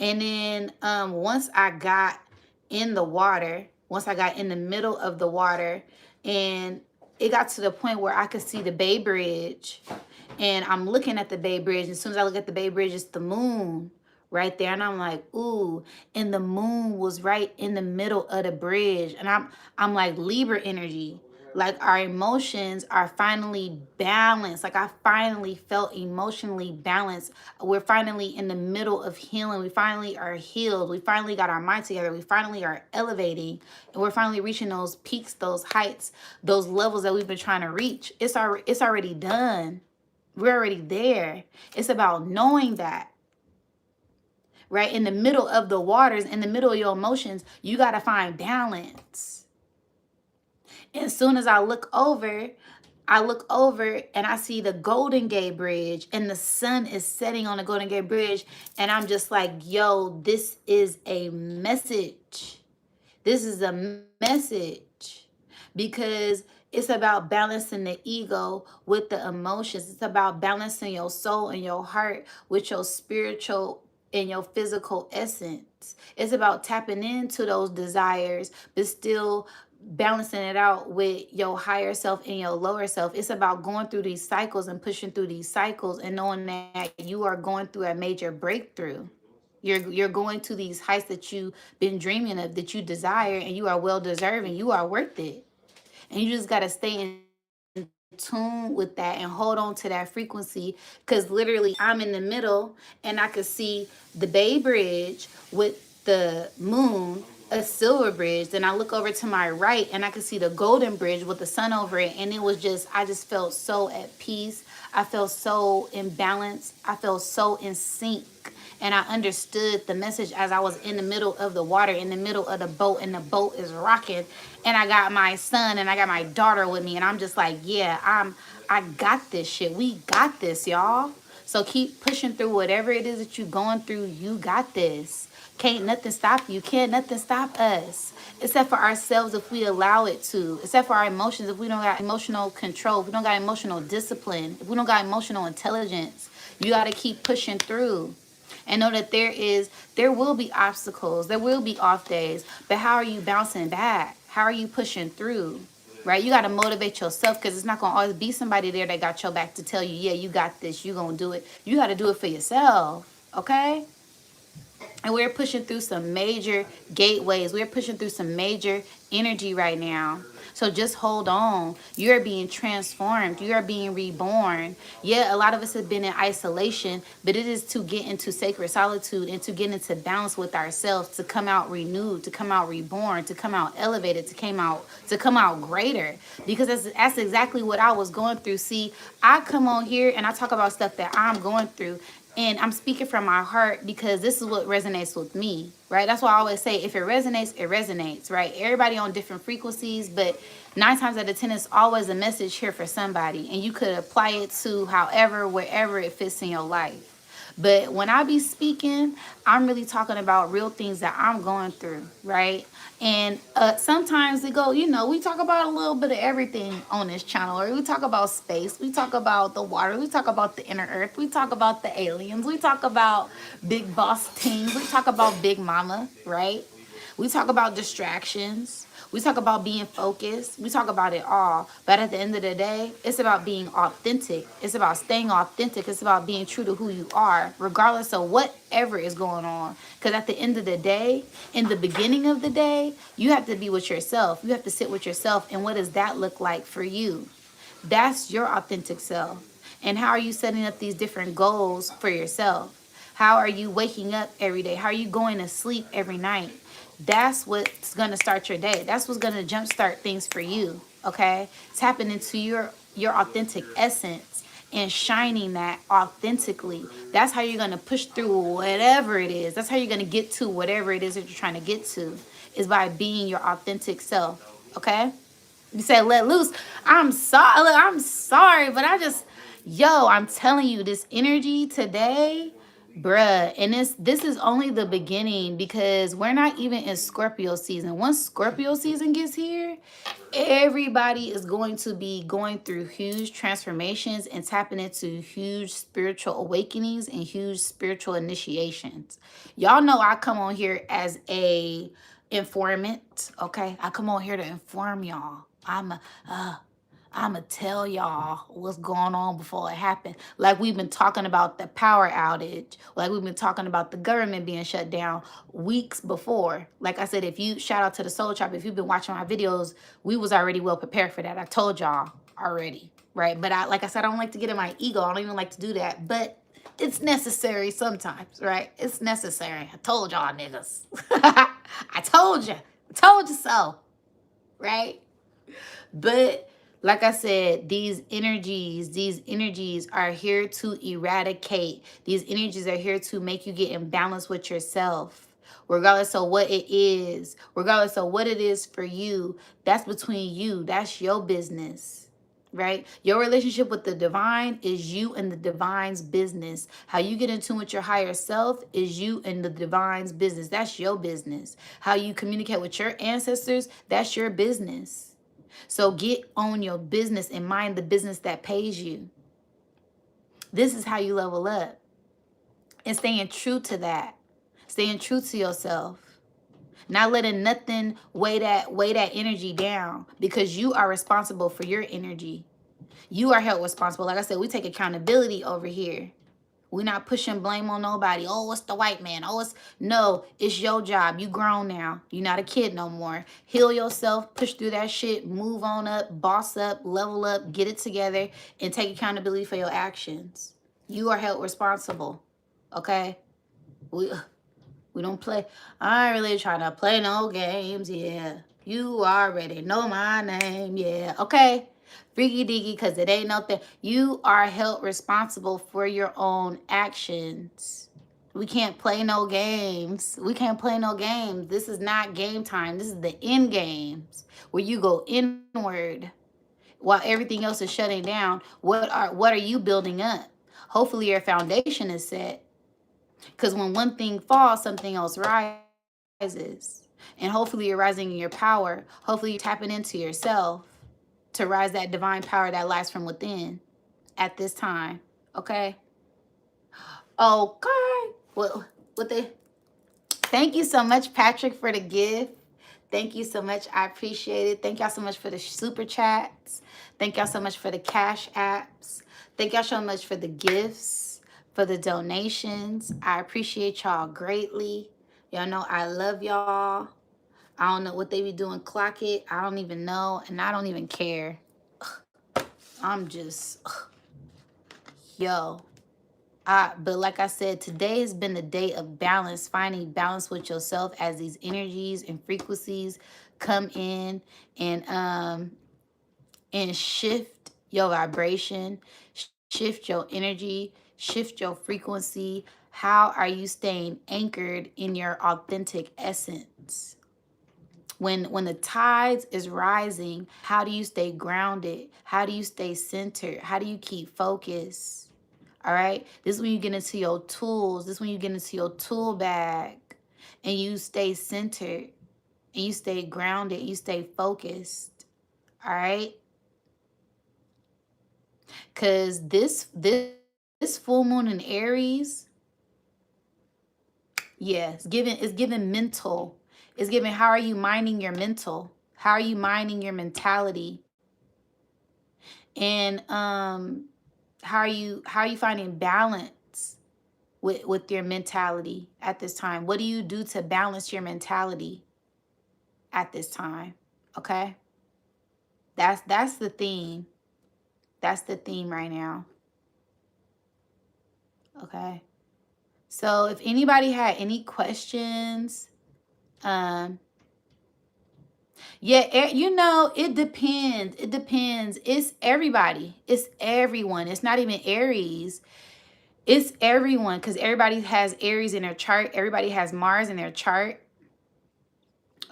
And then once I got in the water, once I got in the middle of the water, and it got to the point where I could see the Bay Bridge, and I'm looking at the Bay Bridge. And as soon as I look at the Bay Bridge, it's the moon right there, and I'm like, ooh. And the moon was right in the middle of the bridge, and I'm like, Libra energy. Like, our emotions are finally balanced. Like, I finally felt emotionally balanced. We're finally in the middle of healing. We finally are healed. We finally got our mind together. We finally are elevating, and we're finally reaching those peaks, those heights, those levels that we've been trying to reach. It's already done. We're already there. It's about knowing that, right? In the middle of the waters, in the middle of your emotions, you got to find balance. And as soon as I look over and I see the Golden Gate Bridge, and the sun is setting on the Golden Gate Bridge. And I'm just like, yo, this is a message. This is a message, because it's about balancing the ego with the emotions. It's about balancing your soul and your heart with your spiritual and your physical essence. It's about tapping into those desires, but still balancing it out with your higher self and your lower self. It's about going through these cycles and pushing through these cycles, and knowing that you are going through a major breakthrough. You're going to these heights that you've been dreaming of, that you desire, and you are well deserving. You are worth it. And you just got to stay in tune with that and hold on to that frequency, because literally I'm in the middle, and I could see the Bay Bridge with the moon, a silver bridge. Then I look over to my right, and I could see the Golden Bridge with the sun over it. And it was just, I just felt so at peace. I felt so in balance. I felt so in sync. And I understood the message as I was in the middle of the water, in the middle of the boat, and the boat is rocking. And I got my son and I got my daughter with me, and I'm just like, yeah, I got this shit. We got this, y'all. So keep pushing through whatever it is that you're going through. You got this. Can't nothing stop you. Can't nothing stop us. Except for ourselves, if we allow it to. Except for our emotions, if we don't got emotional control, if we don't got emotional discipline, if we don't got emotional intelligence. You got to keep pushing through. And know that there will be obstacles, there will be off days, but how are you bouncing back? How are you pushing through? Right? You got to motivate yourself, because it's not going to always be somebody there that got your back to tell you, yeah, you got this, you going to do it. You got to do it for yourself. Okay? And we're pushing through some major gateways. We're pushing through some major energy right now. So just hold on. You're being transformed. You are being reborn. Yeah, a lot of us have been in isolation, but it is to get into sacred solitude and to get into balance with ourselves, to come out renewed, to come out reborn, to come out elevated, to come out greater. Because that's exactly what I was going through. See, I come on here and I talk about stuff that I'm going through. And I'm speaking from my heart, because this is what resonates with me, right? That's why I always say, if it resonates, right? Everybody on different frequencies, but 9 times out of 10, it's always a message here for somebody. And you could apply it to however, wherever it fits in your life. But when I be speaking, I'm really talking about real things that I'm going through, right? And sometimes we go, we talk about a little bit of everything on this channel. Or we talk about space. We talk about the water. We talk about the inner earth. We talk about the aliens. We talk about big boss teams. We talk about Big Mama, right? We talk about distractions. We talk about being focused. We talk about it all. But at the end of the day, it's about being authentic. It's about staying authentic. It's about being true to who you are, regardless of whatever is going on. Because at the end of the day, in the beginning of the day, you have to be with yourself. You have to sit with yourself. And what does that look like for you? That's your authentic self. And how are you setting up these different goals for yourself? How are you waking up every day? How are you going to sleep every night? That's what's going to start your day. That's what's going to jumpstart things for you. Okay? Tapping into your authentic essence and shining that authentically. That's how you're going to push through whatever it is. That's how you're going to get to whatever it is that you're trying to get to, is by being your authentic self. Okay? You said let loose. I'm sorry. Look, I'm sorry, but I'm telling you, this energy today, bruh, and this is only the beginning, because we're not even in Scorpio season. Once Scorpio season gets here, everybody is going to be going through huge transformations and tapping into huge spiritual awakenings and huge spiritual initiations. Y'all know I come on here as a informant, okay? I come on here to inform y'all. I'ma tell y'all what's going on before it happened. Like we've been talking about the power outage. Like we've been talking about the government being shut down weeks before. Like I said, if you shout out to the Soul Tribe, if you've been watching my videos, we was already well prepared for that. I told y'all already, right? But like I said, I don't like to get in my ego. I don't even like to do that. But it's necessary sometimes, right? It's necessary. I told y'all niggas. I told you. I told you so, right? But like I said, these energies are here to eradicate. These energies are here to make you get in balance with yourself. Regardless of what it is, for you, that's between you. That's your business. Right? Your relationship with the divine is you and the divine's business. How you get in tune with your higher self is you and the divine's business. That's your business. How you communicate with your ancestors, that's your business. So get on your business and mind the business that pays you. This is how you level up. And staying true to that. Staying true to yourself. Not letting nothing weigh that energy down, because you are responsible for your energy. You are held responsible. Like I said, we take accountability over here. We're not pushing blame on nobody. Oh, it's the white man. No, it's your job. You grown now. You're not a kid no more. Heal yourself, push through that shit, move on up, boss up, level up, get it together, and take accountability for your actions. You are held responsible. Okay? We don't play. I ain't really trying to play no games. Yeah. You already know my name. Yeah. Okay? Freaky deaky, because it ain't nothing. You are held responsible for your own actions. We can't play no games. This is not game time. This is the end games, where you go inward while everything else is shutting down. What are you building up? Hopefully your foundation is set. Because when one thing falls, something else rises. And hopefully you're rising in your power. Hopefully you're tapping into yourself to rise that divine power that lies from within at this time. Okay? Okay. Well, thank you so much, Patrick, for the gift. Thank you so much. I appreciate it. Thank y'all so much for the super chats. Thank y'all so much for the cash apps. Thank y'all so much for the gifts, for the donations. I appreciate y'all greatly. Y'all know I love y'all. I don't know what they be doing. Clock it. I don't even know. And I don't even care. I'm just, yo. But like I said, today has been the day of balance, finding balance with yourself as these energies and frequencies come in and shift your vibration, shift your energy, shift your frequency. How are you staying anchored in your authentic essence? When the tides is rising, how do you stay grounded? How do you stay centered? How do you keep focus? All right? This is when you get into your tools. This is when you get into your tool bag and you stay centered and you stay grounded. You stay focused. All right? Because this full moon in Aries, yeah, it's giving mental. It's giving, how are you minding your mental? How are you minding your mentality? And how are you finding balance with your mentality at this time? What do you do to balance your mentality at this time? Okay? That's the theme. That's the theme right now. Okay? So if anybody had any questions, yeah, you know, it depends. It depends. It's everybody. It's everyone. It's not even Aries. It's everyone, because everybody has Aries in their chart. Everybody has Mars in their chart.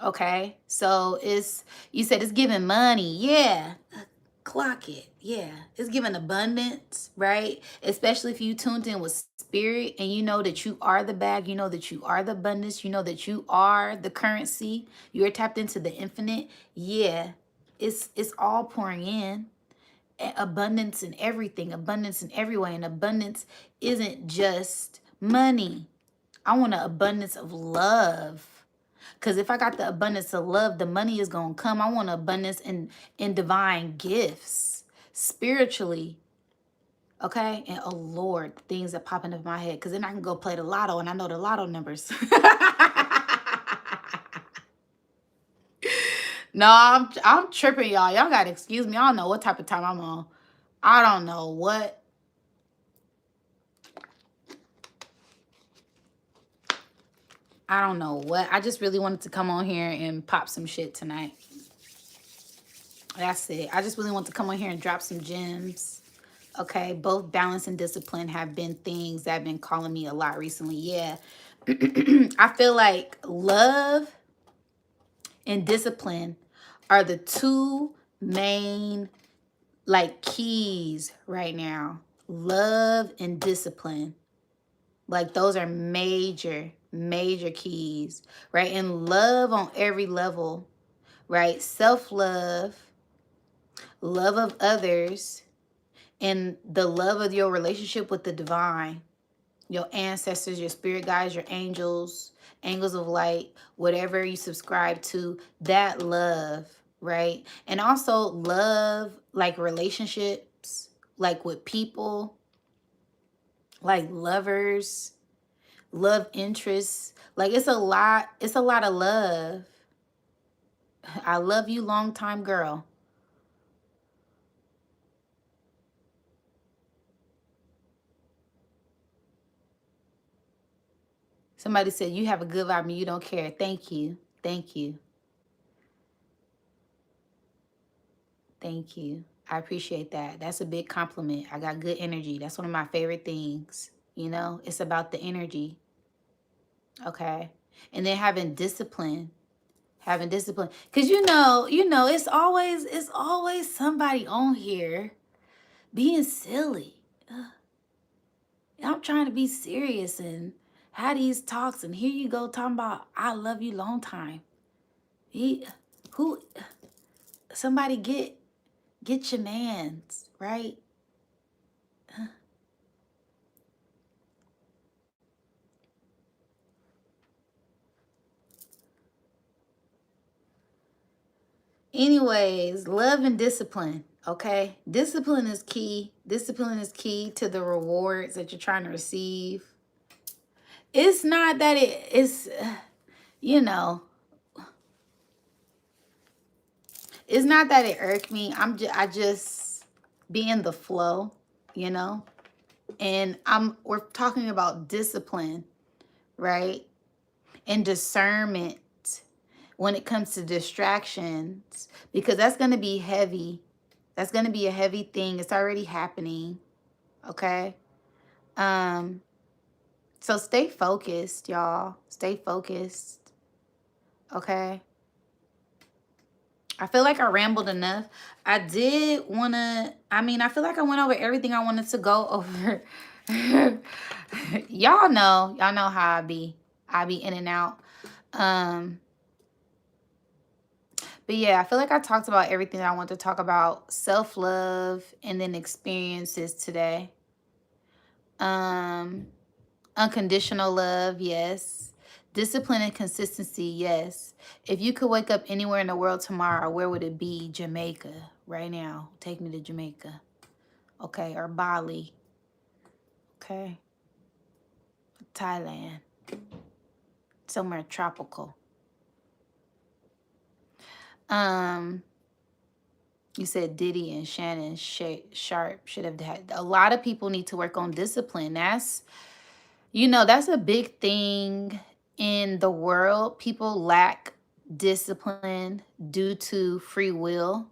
Okay, so it's, you said it's giving money. Yeah, clock it. Yeah, it's giving abundance, right? Especially if you tuned in with spirit and you know that you are the bag, you know that you are the abundance, you know that you are the currency, you're tapped into the infinite. Yeah, it's all pouring in. Abundance in everything, abundance in every way. And abundance isn't just money. I want an abundance of love. Because if I got the abundance of love, the money is going to come. I want abundance in divine gifts, spiritually. Okay? And oh, Lord, things that pop into my head. Because then I can go play the lotto and I know the lotto numbers. No, I'm tripping, y'all. Y'all got to excuse me. I don't know what type of time I'm on. I don't know what. I don't know what. I just really wanted to come on here and pop some shit tonight. That's it. I just really want to come on here and drop some gems. Okay, both balance and discipline have been things that have been calling me a lot recently. Yeah. I feel like love and discipline are the two main like keys right now. Love and discipline. Like those are major, major keys, right? And love on every level, right? Self-love, love of others, and the love of your relationship with the divine, your ancestors, your spirit guides, your angels, angels of light, whatever you subscribe to, that love, right? And also love, like relationships, like with people, like lovers, love interests. Like it's a lot of love. I love you, long time girl. Somebody said you have a good vibe and you don't care. Thank you. Thank you. Thank you. I appreciate that. That's a big compliment. I got good energy. That's one of my favorite things. You know, it's about the energy. Okay. And then having discipline. Having discipline. Cause it's always somebody on here being silly. I'm trying to be serious and have these talks, and here you go talking about I love you long time. Who somebody get your mans, right? Anyways, love and discipline, okay? Discipline is key. Discipline is key to the rewards that you're trying to receive. It's not that it's, you know, it's not that it irked me. I just be in the flow, you know? And we're talking about discipline, right? And discernment when it comes to distractions, because that's going to be heavy. That's going to be a heavy thing. It's already happening. Okay. So stay focused, y'all. Stay focused. Okay. I feel like I rambled enough. I did want to, I feel like I went over everything I wanted to go over. Y'all know how I be. I be in and out. But yeah, I feel like I talked about everything I want to talk about. Self-love and then experiences today. Unconditional love, yes. Discipline and consistency, yes. If you could wake up anywhere in the world tomorrow, where would it be? Jamaica, right now. Take me to Jamaica. Okay, or Bali. Okay. Thailand. Somewhere tropical. Um, you said Diddy and Shannon Sharp should have had. A lot of people need to work on discipline. That's a big thing in the world. People lack discipline due to free will.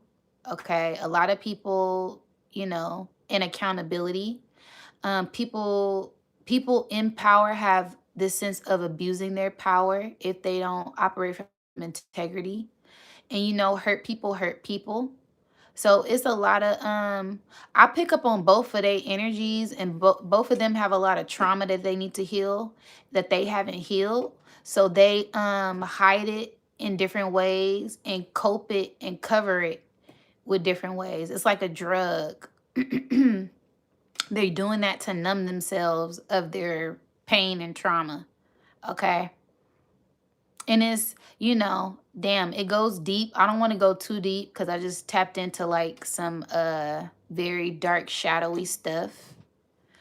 Okay. A lot of people, and accountability. People in power have this sense of abusing their power if they don't operate from integrity. And hurt people. So it's a lot of I pick up on both of their energies, and both of them have a lot of trauma that they need to heal that they haven't healed. So they hide it in different ways and cope it and cover it with different ways. It's like a drug. They're doing that to numb themselves of their pain and trauma. Okay. And it's, damn, it goes deep. I don't want to go too deep because I just tapped into like some very dark, shadowy stuff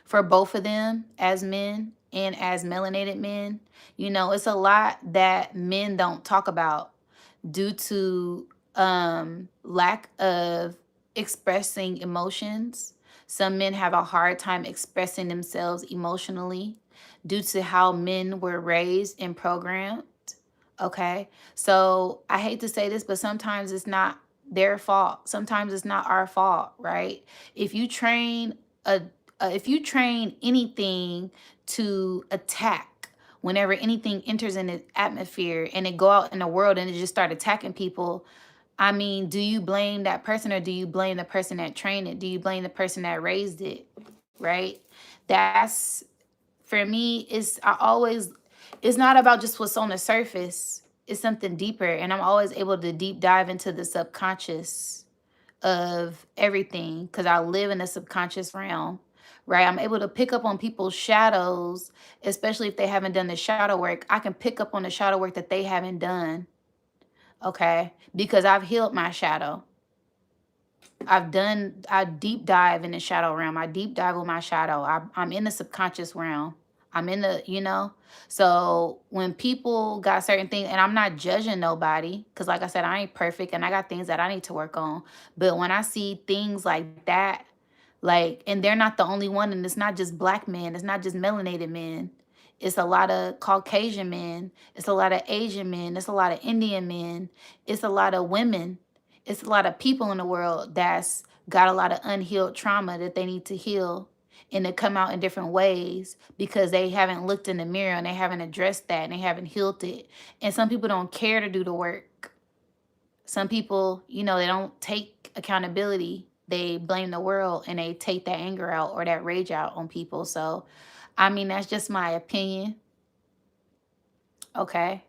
for both of them as men and as melanated men. It's a lot that men don't talk about due to lack of expressing emotions. Some men have a hard time expressing themselves emotionally due to how men were raised and programmed. Okay. So I hate to say this, but sometimes it's not their fault. Sometimes it's not our fault, right? If you train if you train anything to attack whenever anything enters in the atmosphere and it go out in the world and it just start attacking people, I mean, do you blame that person or do you blame the person that trained it? Do you blame the person that raised it? Right? That's for me, it's not about just what's on the surface. It's something deeper. And I'm always able to deep dive into the subconscious of everything because I live in the subconscious realm, right? I'm able to pick up on people's shadows, especially if they haven't done the shadow work. I can pick up on the shadow work that they haven't done, okay? Because I've healed my shadow. I deep dive in the shadow realm. I deep dive with my shadow. I'm in the subconscious realm. I'm in so when people got certain things, and I'm not judging nobody, because like I said, I ain't perfect and I got things that I need to work on. But when I see things like that, and they're not the only one, and it's not just black men, it's not just melanated men. It's a lot of Caucasian men. It's a lot of Asian men. It's a lot of Indian men. It's a lot of women. It's a lot of people in the world that's got a lot of unhealed trauma that they need to heal and to come out in different ways because they haven't looked in the mirror and they haven't addressed that and they haven't healed it. And some people don't care to do the work. Some people, they don't take accountability. They blame the world and they take that anger out or that rage out on people. So, I mean, that's just my opinion. Okay.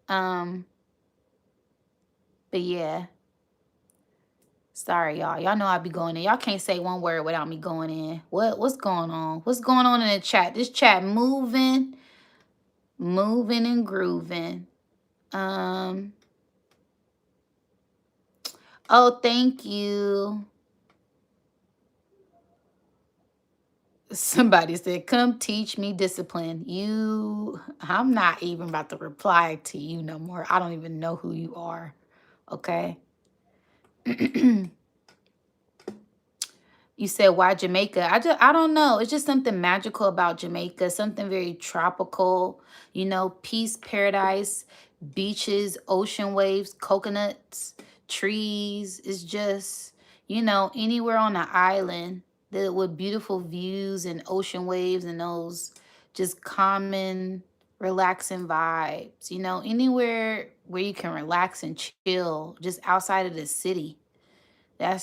But yeah. Sorry, y'all. Y'all know I be going in. Y'all can't say one word without me going in. What's going on? What's going on in the chat? This chat moving and grooving. Oh, thank you. Somebody said, come teach me discipline. I'm not even about to reply to you no more. I don't even know who you are. Okay. You said, why Jamaica? I don't know. It's just something magical about Jamaica, something very tropical, peace, paradise, beaches, ocean waves, coconuts, trees. It's just, anywhere on the island with beautiful views and ocean waves and those just common, relaxing vibes, anywhere where you can relax and chill just outside of the city.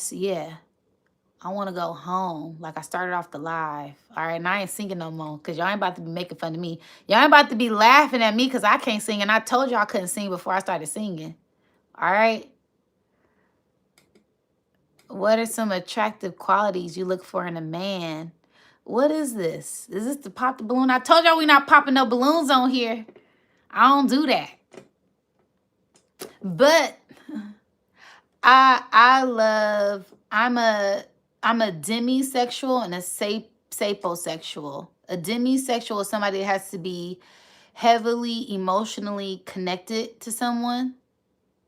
Yeah. I want to go home. Like I started off the live. All right. And I ain't singing no more because y'all ain't about to be making fun of me. Y'all ain't about to be laughing at me because I can't sing. And I told y'all I couldn't sing before I started singing. All right. What are some attractive qualities you look for in a man? What is this? Is this to pop the balloon? I told y'all we not popping no balloons on here. I don't do that. But I love, I'm a demisexual and a saposexual. A demisexual is somebody that has to be heavily emotionally connected to someone,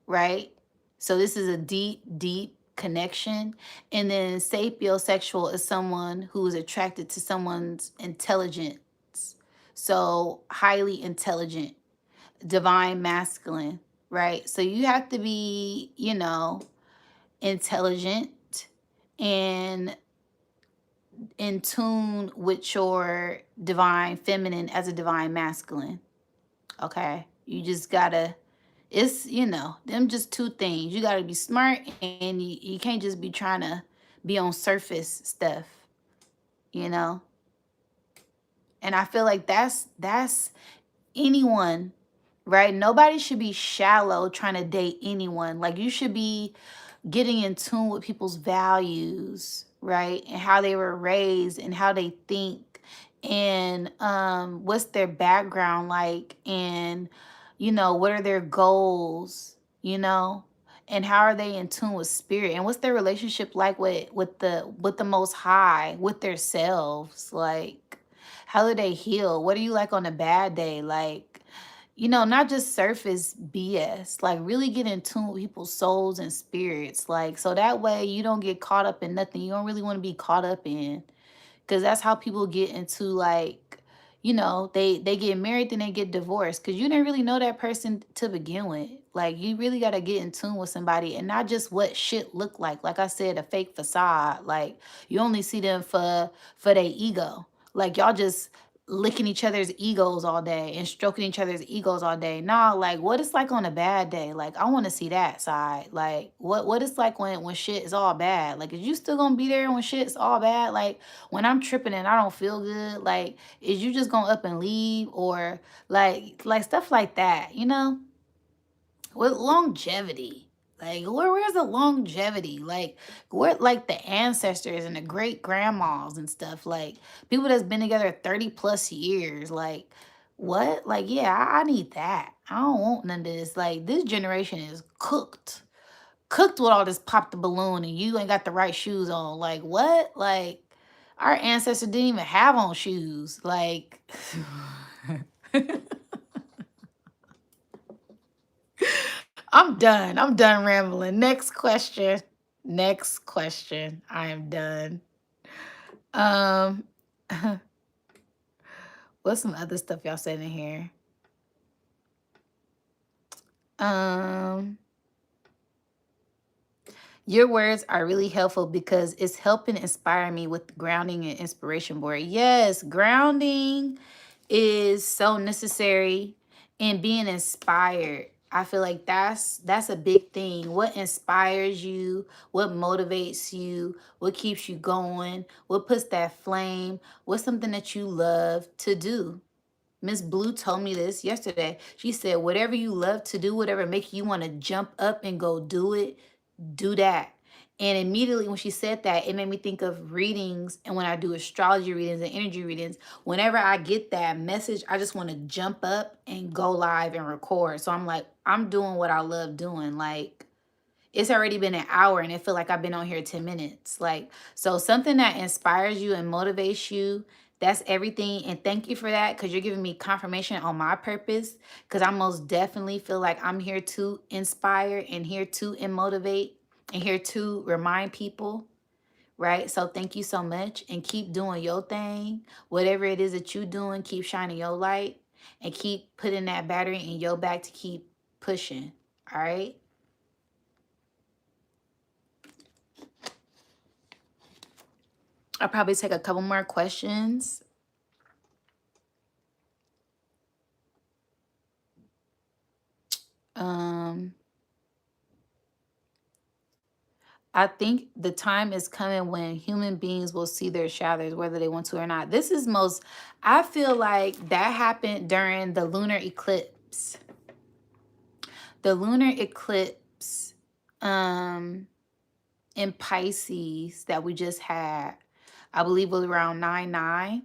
right? So this is a deep connection. And then sapiosexual is someone who is attracted to someone's intelligence. So highly intelligent, divine masculine, right? So you have to be, you know, intelligent and in tune with your divine feminine as a divine masculine. Okay. You just gotta, it's, you know, them just two things. You gotta be smart and you can't just be trying to be on surface stuff, you know? And I feel like that's anyone, right? Nobody should be shallow trying to date anyone. Like you should be getting in tune with people's values, right? And how they were raised and how they think and what's their background like and you know, what are their goals, you know? And how are they in tune with spirit and what's their relationship like with the most high, with their selves? Like how do they heal? What are you like on a bad day? Like, you know, not just surface BS, like really get in tune with people's souls and spirits. Like, so that way you don't get caught up in nothing you don't really want to be caught up in. Cause that's how people get into like, you know, they get married then they get divorced. Cause you didn't really know that person to begin with. Like you really gotta get in tune with somebody and not just what shit look like. Like I said, a fake facade. Like you only see them for their ego. Like y'all just licking each other's egos all day and stroking each other's egos all day. Nah, like what it's like on a bad day. Like I want to see that side. Like what it's like when shit is all bad. Like is you still gonna be there when shit's all bad? Like when I'm tripping and I don't feel good, like is you just gonna up and leave or like stuff like that, you know? With longevity. Like where's the longevity? Like where like the ancestors and the great grandmas and stuff, like people that's been together 30 plus years. Like what? Like, yeah, I need that. I don't want none of this. Like this generation is cooked. Cooked with all this pop the balloon and you ain't got the right shoes on. Like what? Like our ancestors didn't even have on shoes. Like I'm done. I'm done rambling. Next question. Next question. I am done. Um, what's some other stuff y'all said in here? Um, your words are really helpful because it's helping inspire me with grounding and inspiration board. Yes, grounding is so necessary in being inspired. I feel like that's a big thing. What inspires you, what motivates you, what keeps you going, what puts that flame, what's something that you love to do. Miss Blue told me this yesterday. She said, whatever you love to do, whatever make you want to jump up and go do it, do that. And immediately when she said that, it made me think of readings. And when I do astrology readings and energy readings, whenever I get that message, I just want to jump up and go live and record. So I'm like, I'm doing what I love doing. Like, it's already been an hour and it feel like I've been on here 10 minutes. Like, so something that inspires you and motivates you, that's everything. And thank you for that because you're giving me confirmation on my purpose because I most definitely feel like I'm here to inspire and here to motivate and here to remind people, right? So thank you so much and keep doing your thing. Whatever it is that you're doing, keep shining your light and keep putting that battery in your back to keep pushing, all right? I'll probably take a couple more questions. Um, I think the time is coming when human beings will see their shadows, whether they want to or not. This is most, I feel like that happened during the lunar eclipse. The lunar eclipse in Pisces that we just had, I believe was around 9/9.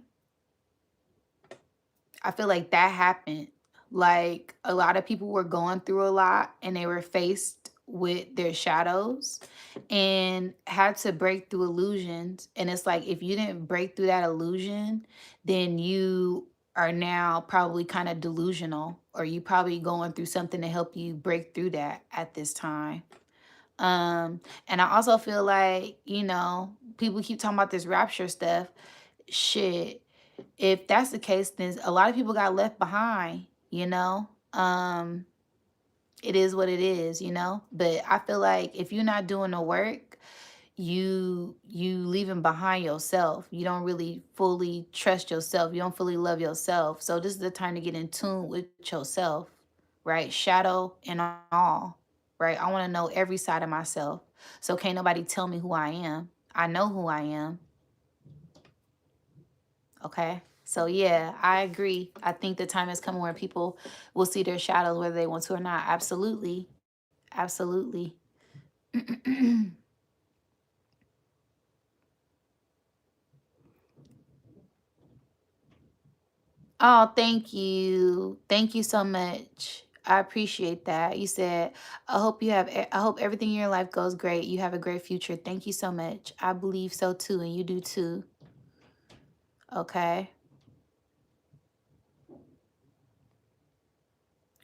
I feel like that happened. Like a lot of people were going through a lot and they were faced with their shadows and had to break through illusions. And it's like if you didn't break through that illusion, then you are now probably kind of delusional, or you probably going through something to help you break through that at this time. And I also feel like, people keep talking about this rapture stuff. Shit, if that's the case, then a lot of people got left behind, you know? It is what it is, But I feel like if you're not doing the work, you leaving behind yourself. You don't really fully trust yourself. You don't fully love yourself. So this is the time to get in tune with yourself, right? Shadow and all, right? I want to know every side of myself. So can't nobody tell me who I am. I know who I am. Okay. So yeah, I agree. I think the time is coming where people will see their shadows whether they want to or not. Absolutely. Absolutely. Oh, thank you. Thank you so much. I appreciate that. You said, I hope everything in your life goes great. You have a great future. Thank you so much. I believe so too, and you do too. Okay.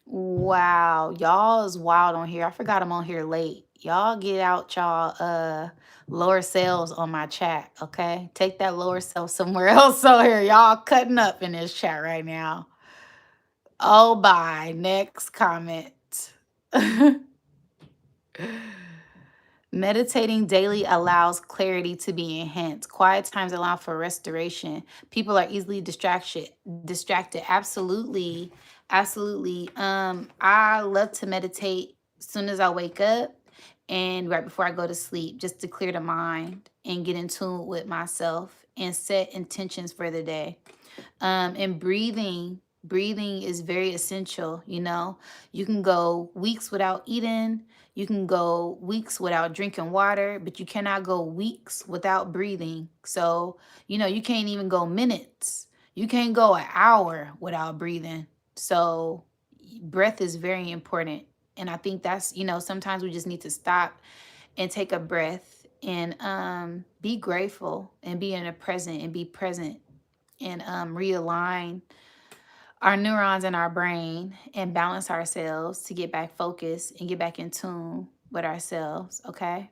Wow. Y'all is wild on here. I forgot I'm on here late. Y'all get out y'all lower selves on my chat, okay? Take that lower self somewhere else. So here, y'all cutting up in this chat right now. Oh, bye. Next comment. Meditating daily allows clarity to be enhanced. Quiet times allow for restoration. People are easily distracted. Absolutely. Absolutely. I love to meditate as soon as I wake up and right before I go to sleep, just to clear the mind and get in tune with myself and set intentions for the day. And breathing is very essential. You can go weeks without eating, you can go weeks without drinking water, but you cannot go weeks without breathing. So you can't even go minutes, you can't go an hour without breathing. So breath is very important. And I think that's, sometimes we just need to stop and take a breath and be grateful and be in the present and be present and realign our neurons in our brain and balance ourselves to get back focused and get back in tune with ourselves. Okay.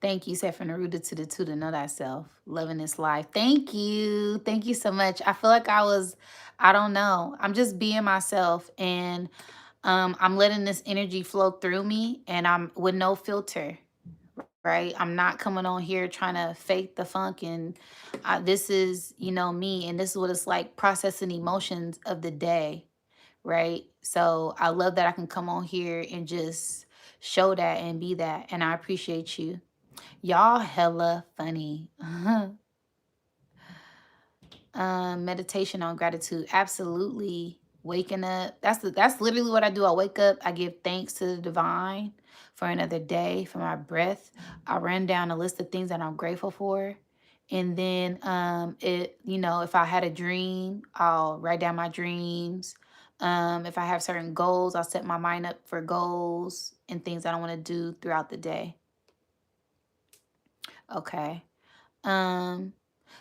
Thank you. Said from the rooted to the to know thyself, loving this life. Thank you. Thank you so much. I feel like I don't know. I'm just being myself, and I'm letting this energy flow through me, and I'm with no filter. Right? I'm not coming on here trying to fake the funk. And this is, me. And this is what it's like processing emotions of the day. Right? So I love that I can come on here and just show that and be that. And I appreciate you. Y'all hella funny. Meditation on gratitude. Absolutely. Waking up. That's literally what I do. I wake up, I give thanks to the divine for another day, for my breath. I run down a list of things that I'm grateful for. And then if I had a dream, I'll write down my dreams. If I have certain goals, I'll set my mind up for goals and things that I want to do throughout the day. Okay. Um,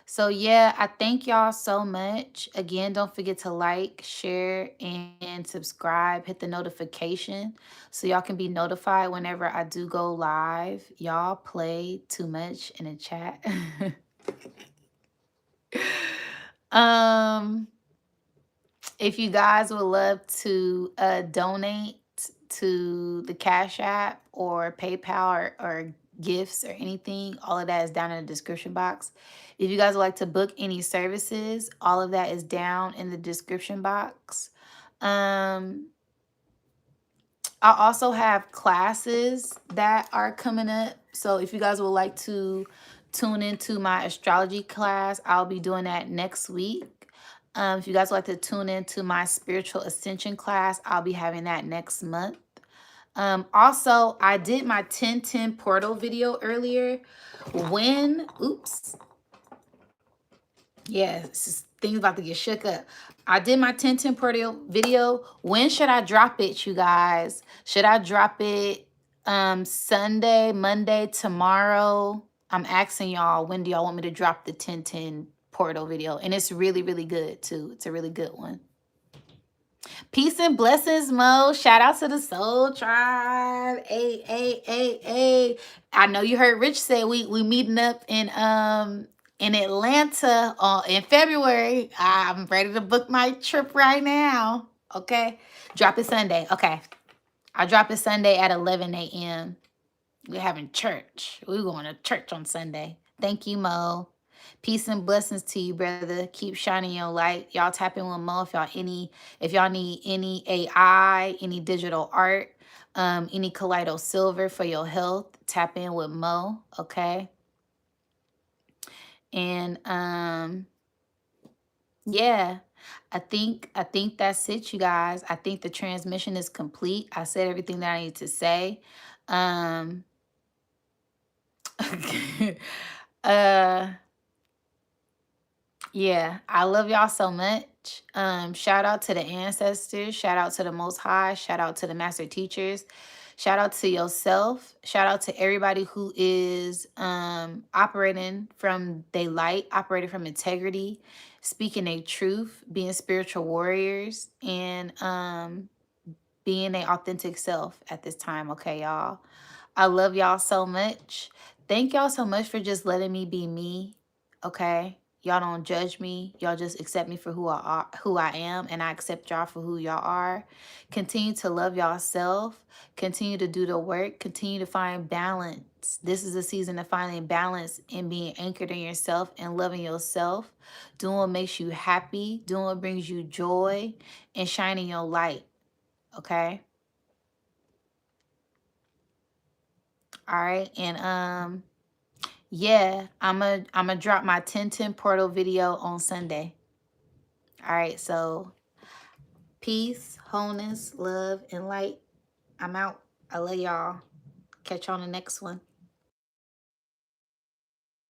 so yeah, I thank y'all so much. Again, don't forget to like, share, and subscribe. Hit the notification so y'all can be notified whenever I do go live. Y'all play too much in the chat. um, if you guys would love to donate to the Cash App or PayPal or gifts or anything, all of that is down in the description box. If you guys would like to book any services, all of that is down in the description box. Um, I also have classes that are coming up. So if you guys would like to tune into my astrology class, I'll be doing that next week. If you guys would like to tune into my spiritual ascension class, I'll be having that next month. Also, I did my 1010 portal video earlier. Things about to get shook up. I did my 1010 portal video. When should I drop it, you guys? Should I drop it Sunday, Monday, tomorrow? I'm asking y'all, when do y'all want me to drop the 1010 portal video? And it's really, really good too. It's a really good one. Peace and blessings, Mo. Shout out to the Soul Tribe. Hey, hey, hey, hey. I know you heard Rich say we meeting up in Atlanta in February. I'm ready to book my trip right now. Okay. Drop it Sunday. Okay. I'll drop it Sunday at 11 a.m. We're having church. We're going to church on Sunday. Thank you, Mo. Peace and blessings to you, brother. Keep shining your light. Y'all tap in with Mo if y'all need any AI, any digital art, any Kaleido Silver for your health. Tap in with Mo, okay? And yeah, I think that's it, you guys. I think the transmission is complete. I said everything that I need to say. Yeah, I love y'all so much. Shout out to the ancestors, shout out to the Most High, shout out to the master teachers, shout out to yourself, shout out to everybody who is operating from their light, operating from integrity, speaking their truth, being spiritual warriors, and being their authentic self at this time, okay, y'all? I love y'all so much. Thank y'all so much for just letting me be me, okay? Y'all don't judge me. Y'all just accept me for who I am, and I accept y'all for who y'all are. Continue to love yourself. Continue to do the work. Continue to find balance. This is a season of finding balance and being anchored in yourself and loving yourself. Doing what makes you happy. Doing what brings you joy, and shining your light, okay? All right, and yeah, I'm gonna drop my 1010 portal video on Sunday. All right, so peace, wholeness, love, and light. I'm out. I love y'all. Catch you on the next one.